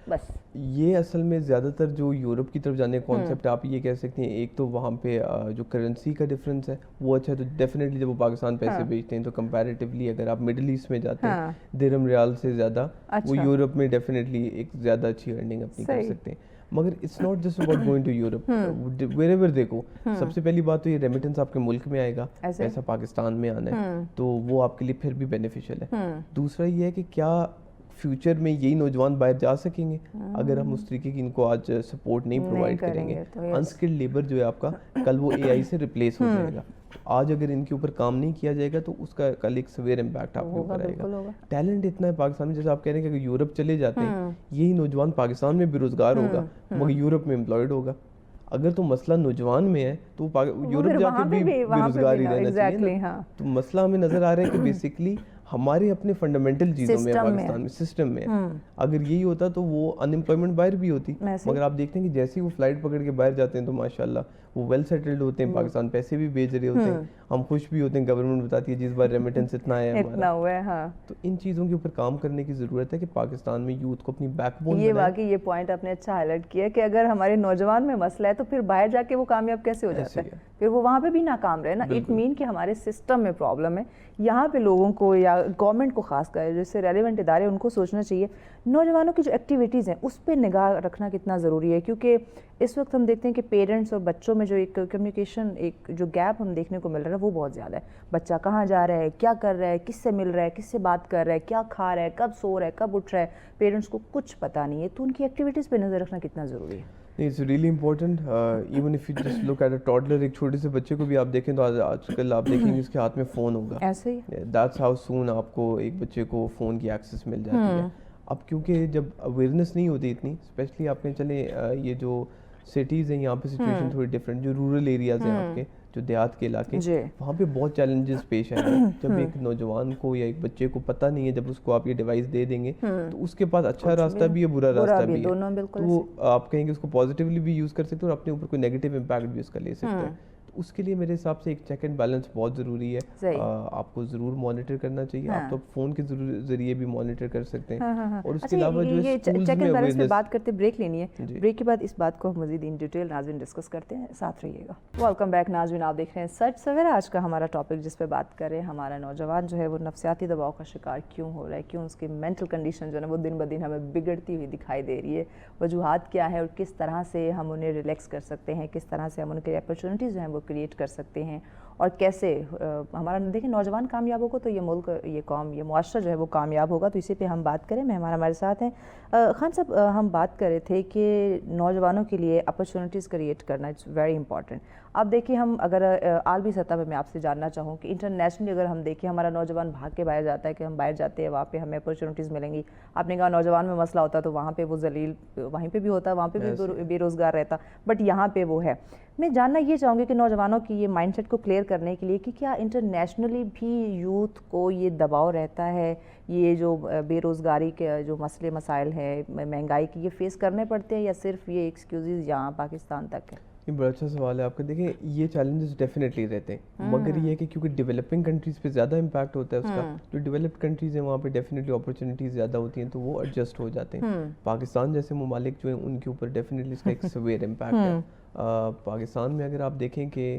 بس. یہ اصل میں زیادہ تر جو یورپ کی طرف جانے کا کانسیپٹ آپ یہ کہہ سکتے ہیں, ایک تو وہاں پہ جو کرنسی کا ڈفرینس ہے وہ اچھا ہے, تو ڈیفینیٹلی جب وہ پاکستان پیسے بیچتے ہیں تو کمپیریٹیولی اگر آپ مڈل ایسٹ میں جاتے ہیں درہم ریال سے زیادہ, وہ یورپ میں ڈیفینیٹلی ایک زیادہ اچھی ارننگ اپنی کر سکتے ہیں. مگر it's not just about going to Europe, wherever دیکھو, سب سے پہلی بات تو یہ ریمیٹنس آپ کے ملک میں آئے گا, ایسا پاکستان میں آنا ہے تو وہ آپ کے لیے پھر بھی بینیفیشل ہے. دوسرا یہ ہے کہ کیا فیوچر میں یہی نوجوان باہر جا سکیں گے اگر ہم اس طریقے کی ان کو آج سپورٹ نہیں پرووائڈ کریں گے. انسکلڈ لیبر جو ہے آپ کا, کل وہ اے آئی سے ریپلیس ہو جائے گا. آج اگر ان کے اوپر کام نہیں کیا جائے گا تو اس کا کل ایک سویر امپیکٹ آپ کے اوپر آئے گا. ٹیلنٹ اتنا ہے پاکستان میں, جیسے آپ کہہ رہے ہیں کہ اگر یورپ چلے جاتے ہیں, یہی نوجوان پاکستان میں بے روزگار ہوگا مگر یورپ میں امپلائڈ ہوگا. اگر تو مسئلہ نوجوان میں ہے تو یورپ جا کے بھی بے روزگار ہی رہنا چاہیے نا. تو مسئلہ ہمیں نظر آ رہا ہے کہ بیسکلی ہمارے اپنے فنڈامنٹل چیزوں میں پاکستان میں سسٹم میں اگر یہی ہوتا تو وہ ان امپلائمنٹ باہر بھی ہوتی. مگر آپ دیکھتے ہیں کہ جیسے ہی وہ فلائٹ پکڑ کے باہر جاتے ہیں تو ماشاءاللہ وہ ویل سیٹلڈ ہوتے ہیں, پاکستان پیسے بھی بھیج رہے ہوتے ہیں, ہم خوش بھی ہوتے ہیں, گورنمنٹ بتاتی ہے جس بار ریمیٹنس اتنا ہے ہمارا. تو ان چیزوں کے اوپر کام کرنے کی ضرورت ہے کہ پاکستان میں یوتھ کو اپنی بیک بون. یہ واقعی یہ پوائنٹ آپ نے اچھا ہائی لائٹ کیا کہ اگر ہمارے نوجوان میں مسئلہ ہے تو پھر باہر جا کے وہ کامیاب کیسے ہو جاتا ہے, پھر وہ وہاں پہ بھی ناکام رہے نا. اٹ مین کہ ہمارے سسٹم میں پرابلم ہے. یہاں پہ لوگوں کو یا گورنمنٹ کو خاص کر جس سے ریلیونٹ ادارے ان کو سوچنا چاہیے نوجوانوں کی جو ایکٹیویٹیز ہیں اس پہ نگاہ رکھنا کتنا ضروری ہے. کیونکہ اس وقت ہم دیکھتے ہیں کہ پیرنٹس اور بچوں میں جو ایک کمیونیکیشن ایک جو گیپ ہم دیکھنے کو مل رہا ہے وہ بہت زیادہ ہے. بچہ کہاں جا رہا ہے, کیا کر رہا ہے, کس سے مل رہا ہے, کس سے بات کر رہا ہے, کیا کھا رہا ہے, کب سو رہا ہے, کب اٹھ رہا ہے, پیرنٹس کو کچھ پتہ نہیں ہے. تو ان کی ایکٹیویٹیز پہ نظر رکھنا کتنا ضروری ہے. It's really important, even if you just look at a toddler, ایک چھوٹے سے بچے کو بھی آپ دیکھیں تو آج کل آپ دیکھیں گے اس کے ہاتھ میں فون ہوگا. ایسے ہی that's how soon آپ کو ایک بچے کو فون کی ایکسیس مل جاتی ہے. اب کیونکہ جب اویئرنیس نہیں ہوتی اتنی, اسپیشلی آپ نے چلے یہ جو سٹیز ہیں یہاں پہ سچویشن تھوڑی ڈفرینٹ, جو رورل ایریاز ہیں آپ کے جو دیہات کے علاقے, وہاں پہ بہت چیلنجز پیش آئے ہیں. جب ایک نوجوان کو یا ایک بچے کو پتہ نہیں ہے, جب اس کو آپ یہ ڈیوائس دے دیں گے تو اس کے پاس اچھا راستہ بھی ہے, برا راستہ بھی ہے. تو آپ کہیں گے اس کو پازیٹیولی بھی یوز کر سکتے ہیں اور اپنے اوپر کوئی نیگیٹو امپیکٹ بھی اس کا لے سکتے ہیں. تو اس کے لیے میرے حساب سے ایک چیک اینڈ بیلنس بہت ضروری ہے. آپ کو ضرور مانیٹر کرنا چاہیے. آپ تو فون کے ذریعے بھی مانیٹر کر سکتے ہیں. اور اس کے علاوہ جو ہے چیک اینڈ بیلنس پہ بات کرتے بریک لینی ہے. بریک کے بعد اس بات کو ہم مزید ان ڈیٹیل ناظرین ڈسکس کرتے ہیں, ساتھ رہیے گا. ویلکم بیک ناظرین, آپ دیکھ رہے ہیں سچ سویرا. آج کا ہمارا ٹاپک جس پہ بات کریں, ہمارا نوجوان جو ہے وہ نفسیاتی دباؤ کا شکار کیوں ہو رہا ہے, کیوں اس کی مینٹل کنڈیشن جو ہے وہ دن بدن ہمیں بگڑتی ہوئی دکھائی دے رہی ہے, وجوہات کیا ہے اور کس طرح سے ہم انہیں ریلیکس کر سکتے ہیں, کس طرح سے ہم ان کے اپرچونیٹیز جو ہیں وہ کریٹ کر سکتے ہیں, اور کیسے ہمارا دیکھیں نوجوان کامیاب ہوگا تو یہ ملک, یہ قوم, یہ معاشرہ جو ہے وہ کامیاب ہوگا. تو اسی پہ ہم بات کریں. مہمان ہمارے ساتھ ہیں. خان صاحب, ہم بات کر رہے تھے کہ نوجوانوں کے لیے اپرچونیٹیز کریٹ کرنا اٹس ویری امپورٹنٹ. اب دیکھیے ہم اگر عالمی سطح پہ میں آپ سے جاننا چاہوں کہ انٹرنیشنلی اگر ہم دیکھیں ہمارا نوجوان بھاگ کے باہر جاتا ہے کہ ہم باہر جاتے ہیں وہاں پہ ہمیں اپرچونیٹیز ملیں گی. آپ نے کہا نوجوان میں مسئلہ ہوتا تو وہاں پہ وہ ذلیل وہیں پہ بھی ہوتا, وہاں پہ بھی بے روزگار رہتا, بٹ یہاں پہ وہ ہے. میں جاننا یہ چاہوں گی کہ نوجوانوں کی یہ مائنڈ سیٹ کو کلیئر کرنے کے لیے کہ کیا انٹرنیشنلی بھی یوتھ کو یہ دباؤ رہتا ہے, یہ جو بے روزگاری کے جو مسئلے مسائل ہیں, مہنگائی کی, یہ فیس کرنے پڑتے ہیں یا صرف یہ ایکسکیوزز یہاں پاکستان تک ہے؟ یہ بڑا اچھا سوال ہے آپ کا. دیکھیں یہ چیلنجز ڈیفینیٹلی رہتے ہیں, مگر یہ ہے کہ کیونکہ ڈیولپنگ کنٹریز پہ زیادہ امپیکٹ ہوتا ہے اس کا, جو ڈیولپڈ کنٹریز ہیں وہاں پہ ڈیفینیٹلی اپرچونیٹیز زیادہ ہوتی ہیں تو وہ ایڈجسٹ ہو جاتے ہیں. پاکستان جیسے ممالک جو ہیں ان کے اوپر ڈیفینیٹلی اس کا ایک سویر امپیکٹ ہے. پاکستان میں اگر آپ دیکھیں کہ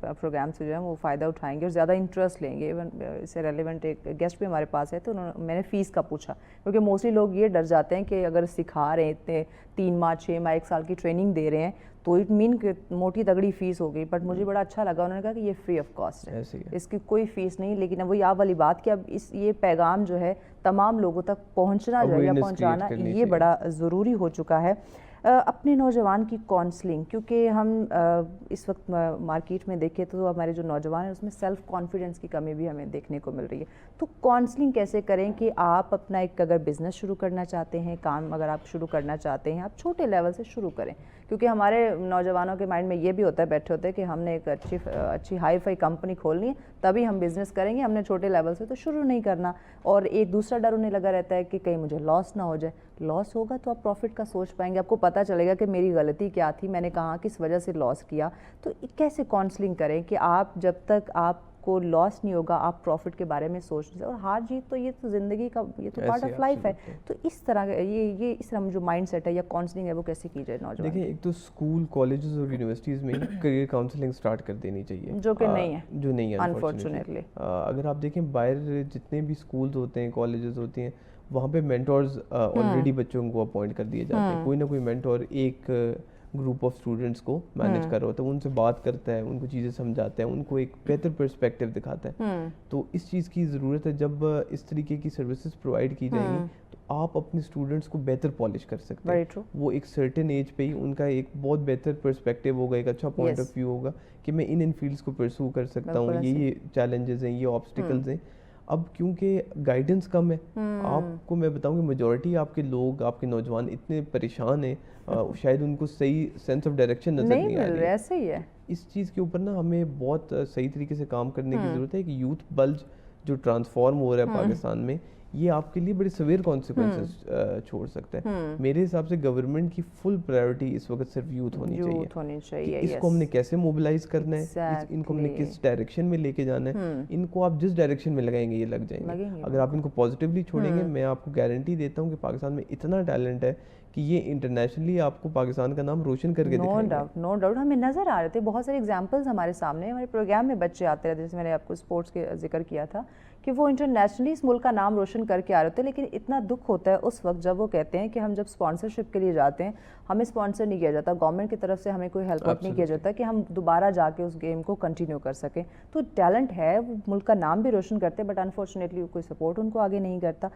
پروگرام سے جو ہے وہ فائدہ اٹھائیں گے اور زیادہ انٹرسٹ لیں گے. ایون اس سے ریلیونٹ ایک گیسٹ بھی ہمارے پاس ہے تو میں نے فیس کا پوچھا, کیونکہ موسٹلی لوگ یہ ڈر جاتے ہیں کہ اگر سکھا رہے ہیں اتنے 3 ماہ 6 ماہ 1 سال کی ٹریننگ دے رہے ہیں تو اٹ مین کہ موٹی تگڑی فیس ہو گئی. بٹ مجھے بڑا اچھا لگا, انہوں نے کہا کہ یہ فری آف کاسٹ ہے, اس کی کوئی فیس نہیں. لیکن اب وہی آپ والی بات کہ اب یہ پیغام جو ہے تمام لوگوں تک پہنچنا جو ہے یا پہنچانا یہ بڑا ضروری ہو چکا ہے. اپنے نوجوان کی کاؤنسلنگ, کیونکہ ہم اس وقت مارکیٹ میں دیکھیں تو ہمارے جو نوجوان ہیں اس میں سیلف کانفیڈنس کی کمی بھی ہمیں دیکھنے کو مل رہی ہے. تو کاؤنسلنگ کیسے کریں کہ آپ اپنا ایک اگر بزنس شروع کرنا چاہتے ہیں, کام اگر آپ شروع کرنا چاہتے ہیں, آپ چھوٹے لیول سے شروع کریں, کیونکہ ہمارے نوجوانوں کے مائنڈ میں یہ بھی ہوتا ہے, بیٹھے ہوتے ہیں کہ ہم نے ایک اچھی ہائی فائی کمپنی کھولنی ہے تبھی ہم بزنس کریں گے, ہم نے چھوٹے لیول سے تو شروع نہیں کرنا. اور ایک دوسرا ڈر انہیں لگا رہتا ہے کہ کہیں مجھے لاس نہ ہو جائے. لاس ہوگا تو آپ پروفٹ کا سوچ پائیں گے, آپ کو پتہ چلے گا کہ میری غلطی کیا تھی, میں نے کہاں کس وجہ سے لاس کیا. تو کیسے کاؤنسلنگ کریں کہ آپ جب تک آپ کو لاس نہیں ہوگا آپ پروفٹ کے بارے میں سوچ رہے. اور ہار جیت تو یہ تو زندگی کا, یہ تو پارٹ آف لائف ہے. تو اس طرح یہ اس طرح جو مائنڈ سیٹ ہے یا کاؤنسلنگ ہے وہ کیسے کی جائے نوجوان؟ دیکھیں, ایک تو اسکول کالجز اور یونیورسٹیز میں کریئر کاؤنسلنگ اسٹارٹ کر دینی چاہیے, جو کہ نہیں ہے, جو نہیں ہے انفارچونیٹلی. اگر آپ دیکھیں باہر جتنے بھی اسکولز ہوتے ہیں, کالجز ہوتی ہیں, وہاں پہ مینٹورز آلریڈی بچوں کو اپوائنٹ کر دیے جاتے ہیں. کوئی نہ کوئی مینٹور ایک گروپ آف اسٹوڈنٹس کو مینیج کر رہا ہوتا ہے, ان سے بات کرتا ہے, ان کو چیزیں سمجھاتا ہے, ان کو ایک بہتر پرسپیکٹیو دکھاتا ہے. تو اس چیز کی ضرورت ہے. جب اس طریقے کی سروسز پرووائڈ کی جائیں گی تو آپ اپنے اسٹوڈنٹس کو بہتر پالش کر سکتے ہیں. وہ ایک سرٹن ایج پہ ہی ان کا ایک بہت بہتر پرسپیکٹیو ہوگا, ایک اچھا پوائنٹ آف ویو ہوگا کہ میں ان فیلڈس کو پرسو کر سکتا ہوں, یہ چیلنجز ہیں, یہ آبسٹیکلز ہیں. اب کیونکہ گائیڈنس کم ہے, آپ کو میں بتاؤں کہ میجورٹی آپ کے لوگ, آپ کے نوجوان اتنے پریشان ہیں, شاید ان کو صحیح سینس آف ڈائریکشن نظر نہیں آ رہی ہے. ایسے ہی ہے. اس چیز کے اوپر نا ہمیں بہت صحیح طریقے سے کام کرنے کی ضرورت ہے. کہ یوتھ بلج جو ٹرانسفارم ہو رہا ہے پاکستان میں, یہ آپ کے لیے بڑے سویئر کانسیکوینسز چھوڑ سکتا ہے. میرے حساب سے گورنمنٹ کی فل پرائیورٹی اس وقت صرف یوتھ ہونی چاہیے. اس کو ہم نے کیسے موبلائز کرنا ہے, ان کو ہم نے کس ڈائریکشن میں لے کے جانا ہے. ان کو آپ جس ڈائریکشن میں لگائیں گے یہ لگ جائیں گے. اگر آپ ان کو پازیٹیولی چھوڑیں گے, میں آپ کو گارنٹی دیتا ہوں کہ پاکستان میں اتنا ٹیلنٹ ہے کہ یہ انٹرنیشنلی آپ کو پاکستان کا نام روشن کر کے دکھائیں گے. نو ڈاؤٹ ہمیں نظر آ رہے تھے بہت سارے ایگزامپلز ہمارے سامنے. ہمارے پروگرام میں بچے آتے رہتے, جیسے میں نے آپ کو اسپورٹس کے ذکر کیا تھا کہ وہ انٹرنیشنلی اس ملک کا نام روشن کر کے آ رہے تھے. لیکن اتنا دکھ ہوتا ہے اس وقت جب وہ کہتے ہیں کہ ہم جب اسپانسرشپ کے لیے جاتے ہیں ہمیں اسپانسر نہیں کیا جاتا, گورنمنٹ کی طرف سے ہمیں کوئی ہیلپ آؤٹ نہیں کیا جاتا کہ ہم دوبارہ جا کے اس گیم کو کنٹینیو کر سکیں. تو ٹیلنٹ ہے, وہ ملک کا نام بھی روشن کرتے, بٹ انفارچونیٹلی کوئی سپورٹ ان کو آگے نہیں کرتا.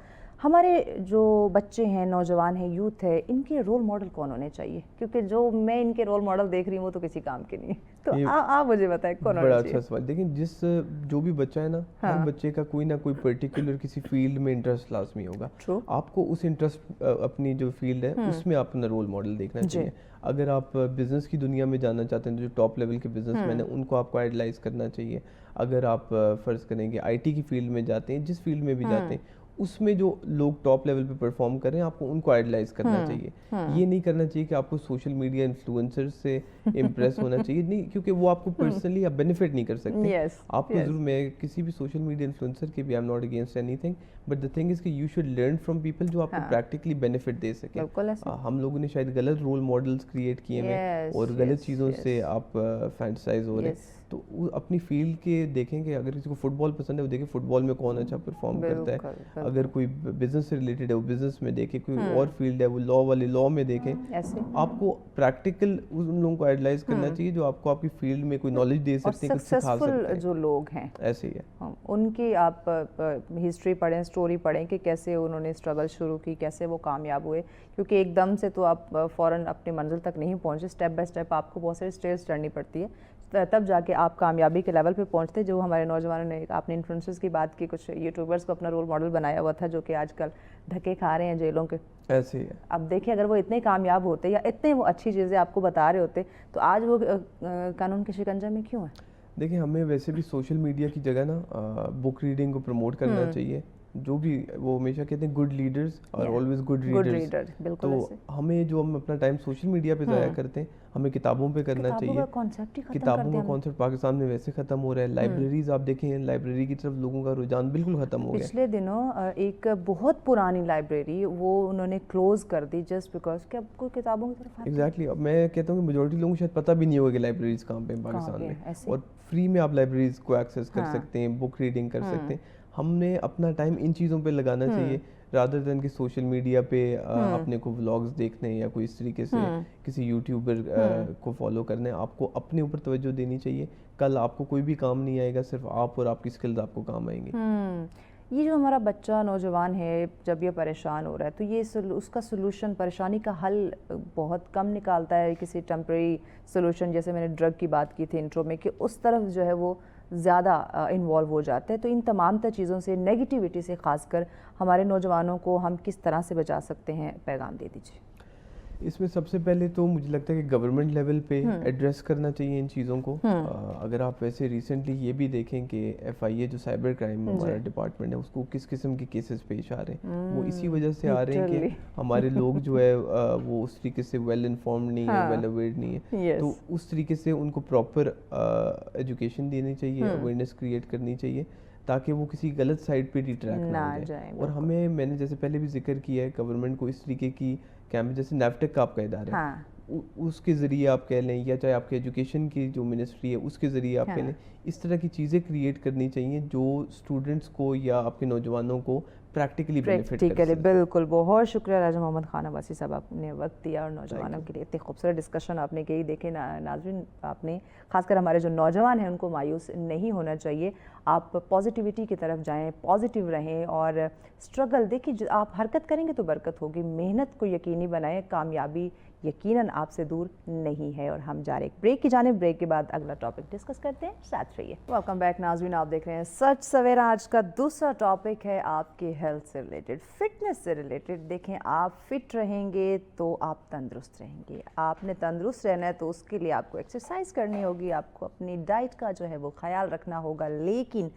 ہمارے جو بچے ہیں, نوجوان ہیں, یوتھ ہے, ان کے رول ماڈل کون ہونے چاہیے؟ کیونکہ جو میں ان کے رول ماڈل دیکھ رہی ہوں وہ تو کسی کام کے نہیں. تو آپ مجھے بتائیں کون ہونا چاہیے؟ بڑا اچھا سوال. دیکھیں, جو بھی بچہ ہے نا, ہر بچے کا کوئی نہ کوئی پرٹیکولر کسی فیلڈ میں انٹرسٹ لازمی ہوگا. آپ کو اس انٹرسٹ, اپنی جو فیلڈ ہے اس میں آپ اپنا رول ماڈل دیکھنا چاہیے. اگر آپ بزنس کی دنیا میں جانا چاہتے ہیں تو جو ٹاپ لیول کے بزنس مین ہیں ان کو آپ کو آئیڈلائز کرنا چاہیے. اگر آپ فرض کریں کہ آئی ٹی کی فیلڈ میں جاتے ہیں, جس فیلڈ میں بھی جاتے ہیں, اس میں جو لوگ ٹاپ لیول پہ پرفارم کر رہے ہیں آپ کو ان کو آئیڈلائز کرنا چاہیے. یہ نہیں کرنا چاہیے کہ آپ کو سوشل میڈیا انفلوئنسر سے امپریس ہونا چاہیے, نہیں, کیونکہ وہ آپ کو پرسنلی آپ بینیفٹ نہیں کر سکتے. آپ کو ضرور, میں کسی بھی سوشل میڈیا انفلوئنسر کے بھی I am not against anything, but the thing is کہ you should learn from people جو آپ کو پریکٹیکلی بینیفٹ دے سکیں. ہم لوگوں نے شاید غلط رول ماڈلس کریٹ کیے ہیں اور غلط چیزوں سے آپ فینٹسائز ہو رہے ہیں. تو اپنی فیلڈ کے دیکھیں کہ اگر کسی کو فٹ بال پسند ہے وہ دیکھیں فٹ بال میں کون اچھا پرفارم کرتا ہے. اگر کوئی بزنس سے ریلیٹڈ ہے وہ بزنس میں دیکھیں, کوئی اور فیلڈ ہے وہ لا والے لا میں دیکھیں. آپ کو پریکٹیکل ان لوگوں کو ایڈوائز کرنا چاہیے جو آپ کو آپ کی فیلڈ میں کوئی نالج دے سکتے ہیں, کچھ سکھا سکتے ہیں. جو لوگ ہیں ایسے ہی ہے, ان کی آپ ہسٹری پڑھیں, اسٹوری پڑھیں کہ کیسے انہوں نے اسٹرگل شروع کی, کیسے وہ کامیاب ہوئے. کیونکہ ایک دم سے تو آپ فوراً اپنی منزل تک نہیں پہنچے, اسٹیپ بائی اسٹیپ آپ کو بہت سارے اسٹیئرس چڑھنی پڑتی ہے, تب جا کے آپ کامیابی کے لیول پہ پہنچتے. جو ہمارے نوجوانوں نے, آپ نے انفلوئنسرز کی بات کی, کچھ یوٹیوبرز کو اپنا رول ماڈل بنایا ہوا تھا جو کہ آج کل دھکے کھا رہے ہیں جیلوں کے. ایسے ہی ہے. اب دیکھیں اگر وہ اتنے کامیاب ہوتے یا اتنے وہ اچھی چیزیں آپ کو بتا رہے ہوتے تو آج وہ قانون کے شکنجے میں کیوں ہیں؟ دیکھیں, ہمیں ویسے بھی سوشل میڈیا کی جگہ نا بک ریڈنگ کو پروموٹ کرنا چاہیے. جو بھی وہ ہمیشہ کہتے ہیں گڈ لیڈرز اور آلویز گڈ ریڈرز. تو ہمیں جو ہم اپنا ٹائم سوشل میڈیا پہ ضائع کرتے ہیں ہمیں کتابوں پہ کرنا چاہیے. کتابوں کا کانسیپٹ پاکستان میں ویسے ختم ہو رہا ہے. لائبریریز آپ دیکھیں, لائبریری کی طرف لوگوں کا رجحان بالکل ختم ہو گیا. پچھلے دنوں ایک بہت پرانی لائبریری وہ انہوں نے کلوز کر دی جسٹ بیکاز کہ اب کوئی کتابوں کی طرف. ایگزیکٹلی. اب میں کہتا ہوں کہ میجورٹی لوگوں کو شاید پتہ بھی نہیں ہوگا کہ لائبریریز کہاں پہ پاکستان میں, اور فری میں آپ لائبریریز کو ایکسیس کر سکتے ہیں, بک ریڈنگ کر سکتے ہیں. ہم نے اپنا ٹائم ان چیزوں پہ لگانا چاہیے رادر دین کہ سوشل میڈیا پہ اپنے کو ولاگز دیکھنے یا کوئی اس طریقے سے کسی یوٹیوبر کو فالو کرنے. آپ کو اپنے اوپر توجہ دینی چاہیے. کل آپ کو کوئی بھی کام نہیں آئے گا, صرف آپ اور آپ کی اسکلز آپ کو کام آئیں گے. یہ جو ہمارا بچہ نوجوان ہے جب یہ پریشان ہو رہا ہے تو یہ اس کا سلوشن, پریشانی کا حل بہت کم نکالتا ہے. کسی ٹیمپرری سلوشن جیسے میں نے ڈرگ کی بات کی تھی انٹرو میں کہ اس طرف جو ہے وہ زیادہ انوالو ہو جاتے ہیں. تو ان تمام تر چیزوں سے, نیگیٹیوٹی سے خاص کر ہمارے نوجوانوں کو ہم کس طرح سے بچا سکتے ہیں, پیغام دے دیجیے. اس میں سب سے پہلے تو مجھے لگتا ہے کہ گورنمنٹ لیول پہ ایڈریس کرنا چاہیے ان چیزوں کو. اگر آپ ویسے ریسنٹلی یہ بھی دیکھیں کہ FIA جو سائبر کرائم ہمارا ڈپارٹمنٹ ہے اس کو کس قسم کے کیسز پیش آ رہے ہیں, وہ اسی وجہ سے آ رہے ہیں کہ ہمارے لوگ جو ہے وہ اس طریقے سے ویل انفارمڈ نہیں ہے, ویل اویئرڈ نہیں ہے. تو اس طریقے سے ان کو پراپر ایجوکیشن دینی چاہیے, اویئرنیس کریٹ کرنی چاہیے تاکہ وہ کسی غلط سائڈ پہ ڈیٹریکٹ نہ ہو جائے. اور ہمیں, میں نے جیسے پہلے بھی ذکر کیا ہے, گورنمنٹ کو اس طریقے کی کیمپ جیسے نیفٹیک کا آپ کا ادارہ ہے اس کے ذریعے آپ کہہ لیں, یا چاہے آپ کے ایجوکیشن کی جو منسٹری ہے اس کے ذریعے آپ کہہ لیں, اس طرح کی چیزیں کریٹ کرنی چاہیے جو اسٹوڈنٹس کو یا آپ کے نوجوانوں کو پریکٹیکلی بینیفٹ کرے. بالکل, بہت شکریہ راجہ محمد خان عباسی صاحب, آپ نے وقت دیا اور نوجوانوں کے لیے اتنی خوبصورت ڈسکشن آپ نے کی. دیکھیں ناظرین, آپ نے خاص کر ہمارے جو نوجوان ہیں ان کو مایوس نہیں ہونا چاہیے. آپ پازیٹیوٹی کی طرف جائیں, پازیٹیو رہیں, اور اسٹرگل دیکھیں, آپ حرکت کریں گے تو برکت ہوگی. محنت کو یقینی بنائیں, کامیابی یقیناً آپ سے دور نہیں ہے. اور ہم جا رہے ایک بریک کی جانب, بریک کے بعد اگلا ٹاپک ڈسکس کرتے ہیں, ساتھ رہیے. ویلکم بیک ناظرین, آپ دیکھ رہے ہیں سچ سویرا. آج کا دوسرا ٹاپک ہے آپ کے ہیلتھ سے ریلیٹڈ, فٹنس سے ریلیٹڈ. دیکھیں, آپ فٹ رہیں گے تو آپ تندرست رہیں گے. آپ نے تندرست رہنا ہے تو اس کے لیے آپ کو ایکسرسائز کرنی ہوگی, آپ کو اپنی ڈائٹ کا جو ہے وہ خیال رکھنا ہوگا. لیکن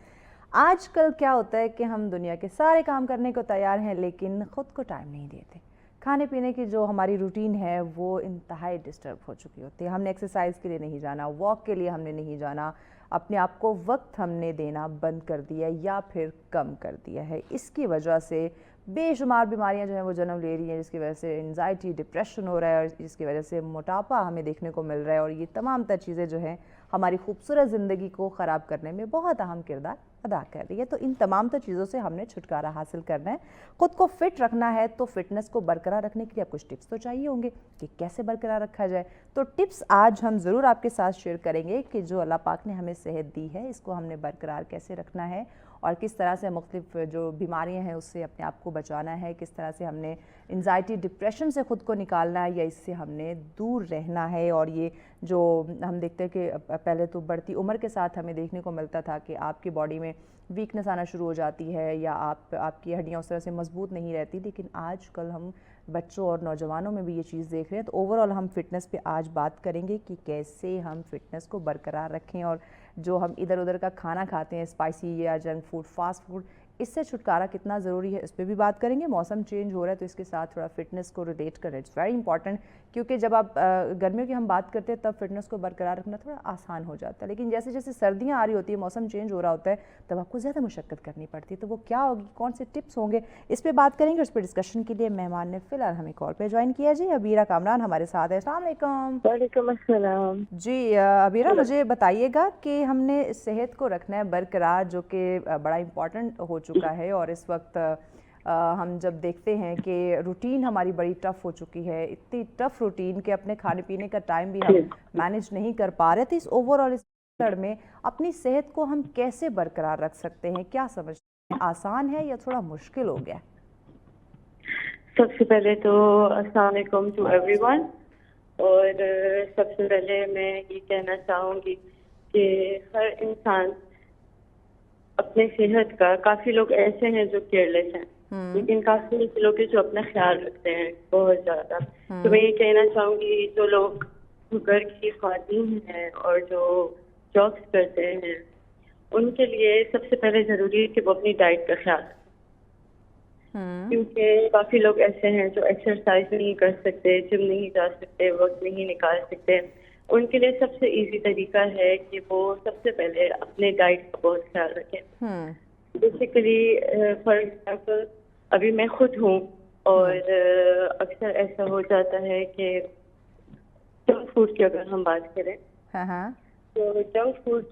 آج کل کیا ہوتا ہے کہ ہم دنیا کے سارے کام کرنے کو تیار ہیں لیکن خود کو ٹائم نہیں دیتے. کھانے پینے کی جو ہماری روٹین ہے وہ انتہائی ڈسٹرب ہو چکی ہوتی ہے. ہم نے ایکسرسائز کے لیے نہیں جانا, واک کے لیے ہم نے نہیں جانا, اپنے آپ کو وقت ہم نے دینا بند کر دیا یا پھر کم کر دیا ہے. اس کی وجہ سے بے شمار بیماریاں جو ہیں وہ جنم لے رہی ہیں, جس کی وجہ سے انزائٹی, ڈپریشن ہو رہا ہے, اور جس کی وجہ سے موٹاپا ہمیں دیکھنے کو مل رہا ہے. اور یہ تمام تر چیزیں جو ہیں ہماری خوبصورت زندگی کو خراب کرنے میں بہت اہم کردار ادا کر رہی ہے. تو ان تمام تر چیزوں سے ہم نے چھٹکارا حاصل کرنا ہے. خود کو فٹ رکھنا ہے تو فٹنس کو برقرار رکھنے کے لیے آپ کچھ ٹپس تو چاہیے ہوں گے کہ کیسے برقرار رکھا جائے. تو ٹپس آج ہم ضرور آپ کے ساتھ شیئر کریں گے کہ جو اللہ پاک نے ہمیں صحت دی ہے اس کو ہم نے برقرار کیسے رکھنا ہے, اور کس طرح سے مختلف جو بیماریاں ہیں اس سے اپنے آپ کو بچانا ہے, کس طرح سے ہم نے انزائٹی, ڈپریشن سے خود کو نکالنا ہے یا اس سے ہم نے دور رہنا ہے. اور یہ جو ہم دیکھتے ہیں کہ پہلے تو بڑھتی عمر کے ساتھ ہمیں دیکھنے کو ملتا تھا کہ آپ کی باڈی میں ویکنس آنا شروع ہو جاتی ہے یا آپ کی ہڈیاں اس طرح سے مضبوط نہیں رہتی, لیکن آج کل ہم بچوں اور نوجوانوں میں بھی یہ چیز دیکھ رہے ہیں. تو اوور آل ہم فٹنس پہ آج بات کریں گے کہ کیسے ہم فٹنس کو برقرار رکھیں, اور جو ہم ادھر ادھر کا کھانا کھاتے ہیں, اسپائسی یا جنک فوڈ, فاسٹ فوڈ, اس سے چھٹکارا کتنا ضروری ہے اس پہ بھی بات کریں گے. موسم چینج ہو رہا ہے تو اس کے ساتھ تھوڑا فٹنس کو ریلیٹ کریں, اٹس ویری امپورٹنٹ, کیونکہ جب آپ گرمیوں کی ہم بات کرتے ہیں تب فٹنس کو برقرار رکھنا تھوڑا آسان ہو جاتا ہے, لیکن جیسے جیسے سردیاں آ رہی ہوتی ہیں, موسم چینج ہو رہا ہوتا ہے, تب آپ کو زیادہ مشقت کرنی پڑتی ہے. تو وہ کیا ہوگی, کون سے ٹپس ہوں گے, اس پہ بات کریں گے. اس پہ ڈسکشن کے لیے مہمان نے فی الحال ہمیں کال پہ جوائن کیا. جی عبیرہ کامران ہمارے ساتھ ہے. السلام علیکم. وعلیکم السلام. جی عبیرہ, مجھے بتائیے گا کہ ہم نے صحت کو رکھنا ہے برقرار, جو کہ بڑا امپورٹنٹ ہو چکا ہے, اور اس وقت ہم جب دیکھتے ہیں کہ روٹین ہماری بڑی ٹف ہو چکی ہے, اتنی ٹف روٹین کہ اپنے کھانے پینے کا ٹائم بھی ہم مینیج نہیں کر پا رہے تھے. اس اوور آل میں اپنی صحت کو ہم کیسے برقرار رکھ سکتے ہیں, کیا سمجھتے ہیں, آسان ہے یا تھوڑا مشکل ہو گیا؟ سب سے پہلے تو السلام علیکم ٹو ایوری ون. اور سب سے پہلے میں یہ کہنا چاہوں گی کہ ہر انسان اپنے صحت کا, کافی لوگ ایسے ہیں جو کیئرلیس ہیں, لیکن کافی لوگ جو اپنا خیال رکھتے ہیں بہت زیادہ. تو میں یہ کہنا چاہوں گی جو لوگ گھر کی خواتین ہیں اور جو جابس کرتے ہیں ان کے لیے سب سے پہلے ضروری ہے کہ وہ اپنی ڈائٹ کا خیال رکھیں. کیونکہ کافی لوگ ایسے ہیں جو ایکسرسائز نہیں کر سکتے, جم نہیں جا سکتے, وقت نہیں نکال سکتے. ان کے لیے سب سے ایزی طریقہ ہے کہ وہ سب سے پہلے اپنے ڈائٹ کا بہت خیال رکھیں. بیسیکلی فار ایگزامپل ابھی میں خود ہوں اور اکثر ایسا ہو جاتا ہے کہ جنک فوڈ کی اگر ہم بات کریں تو جنک فوڈ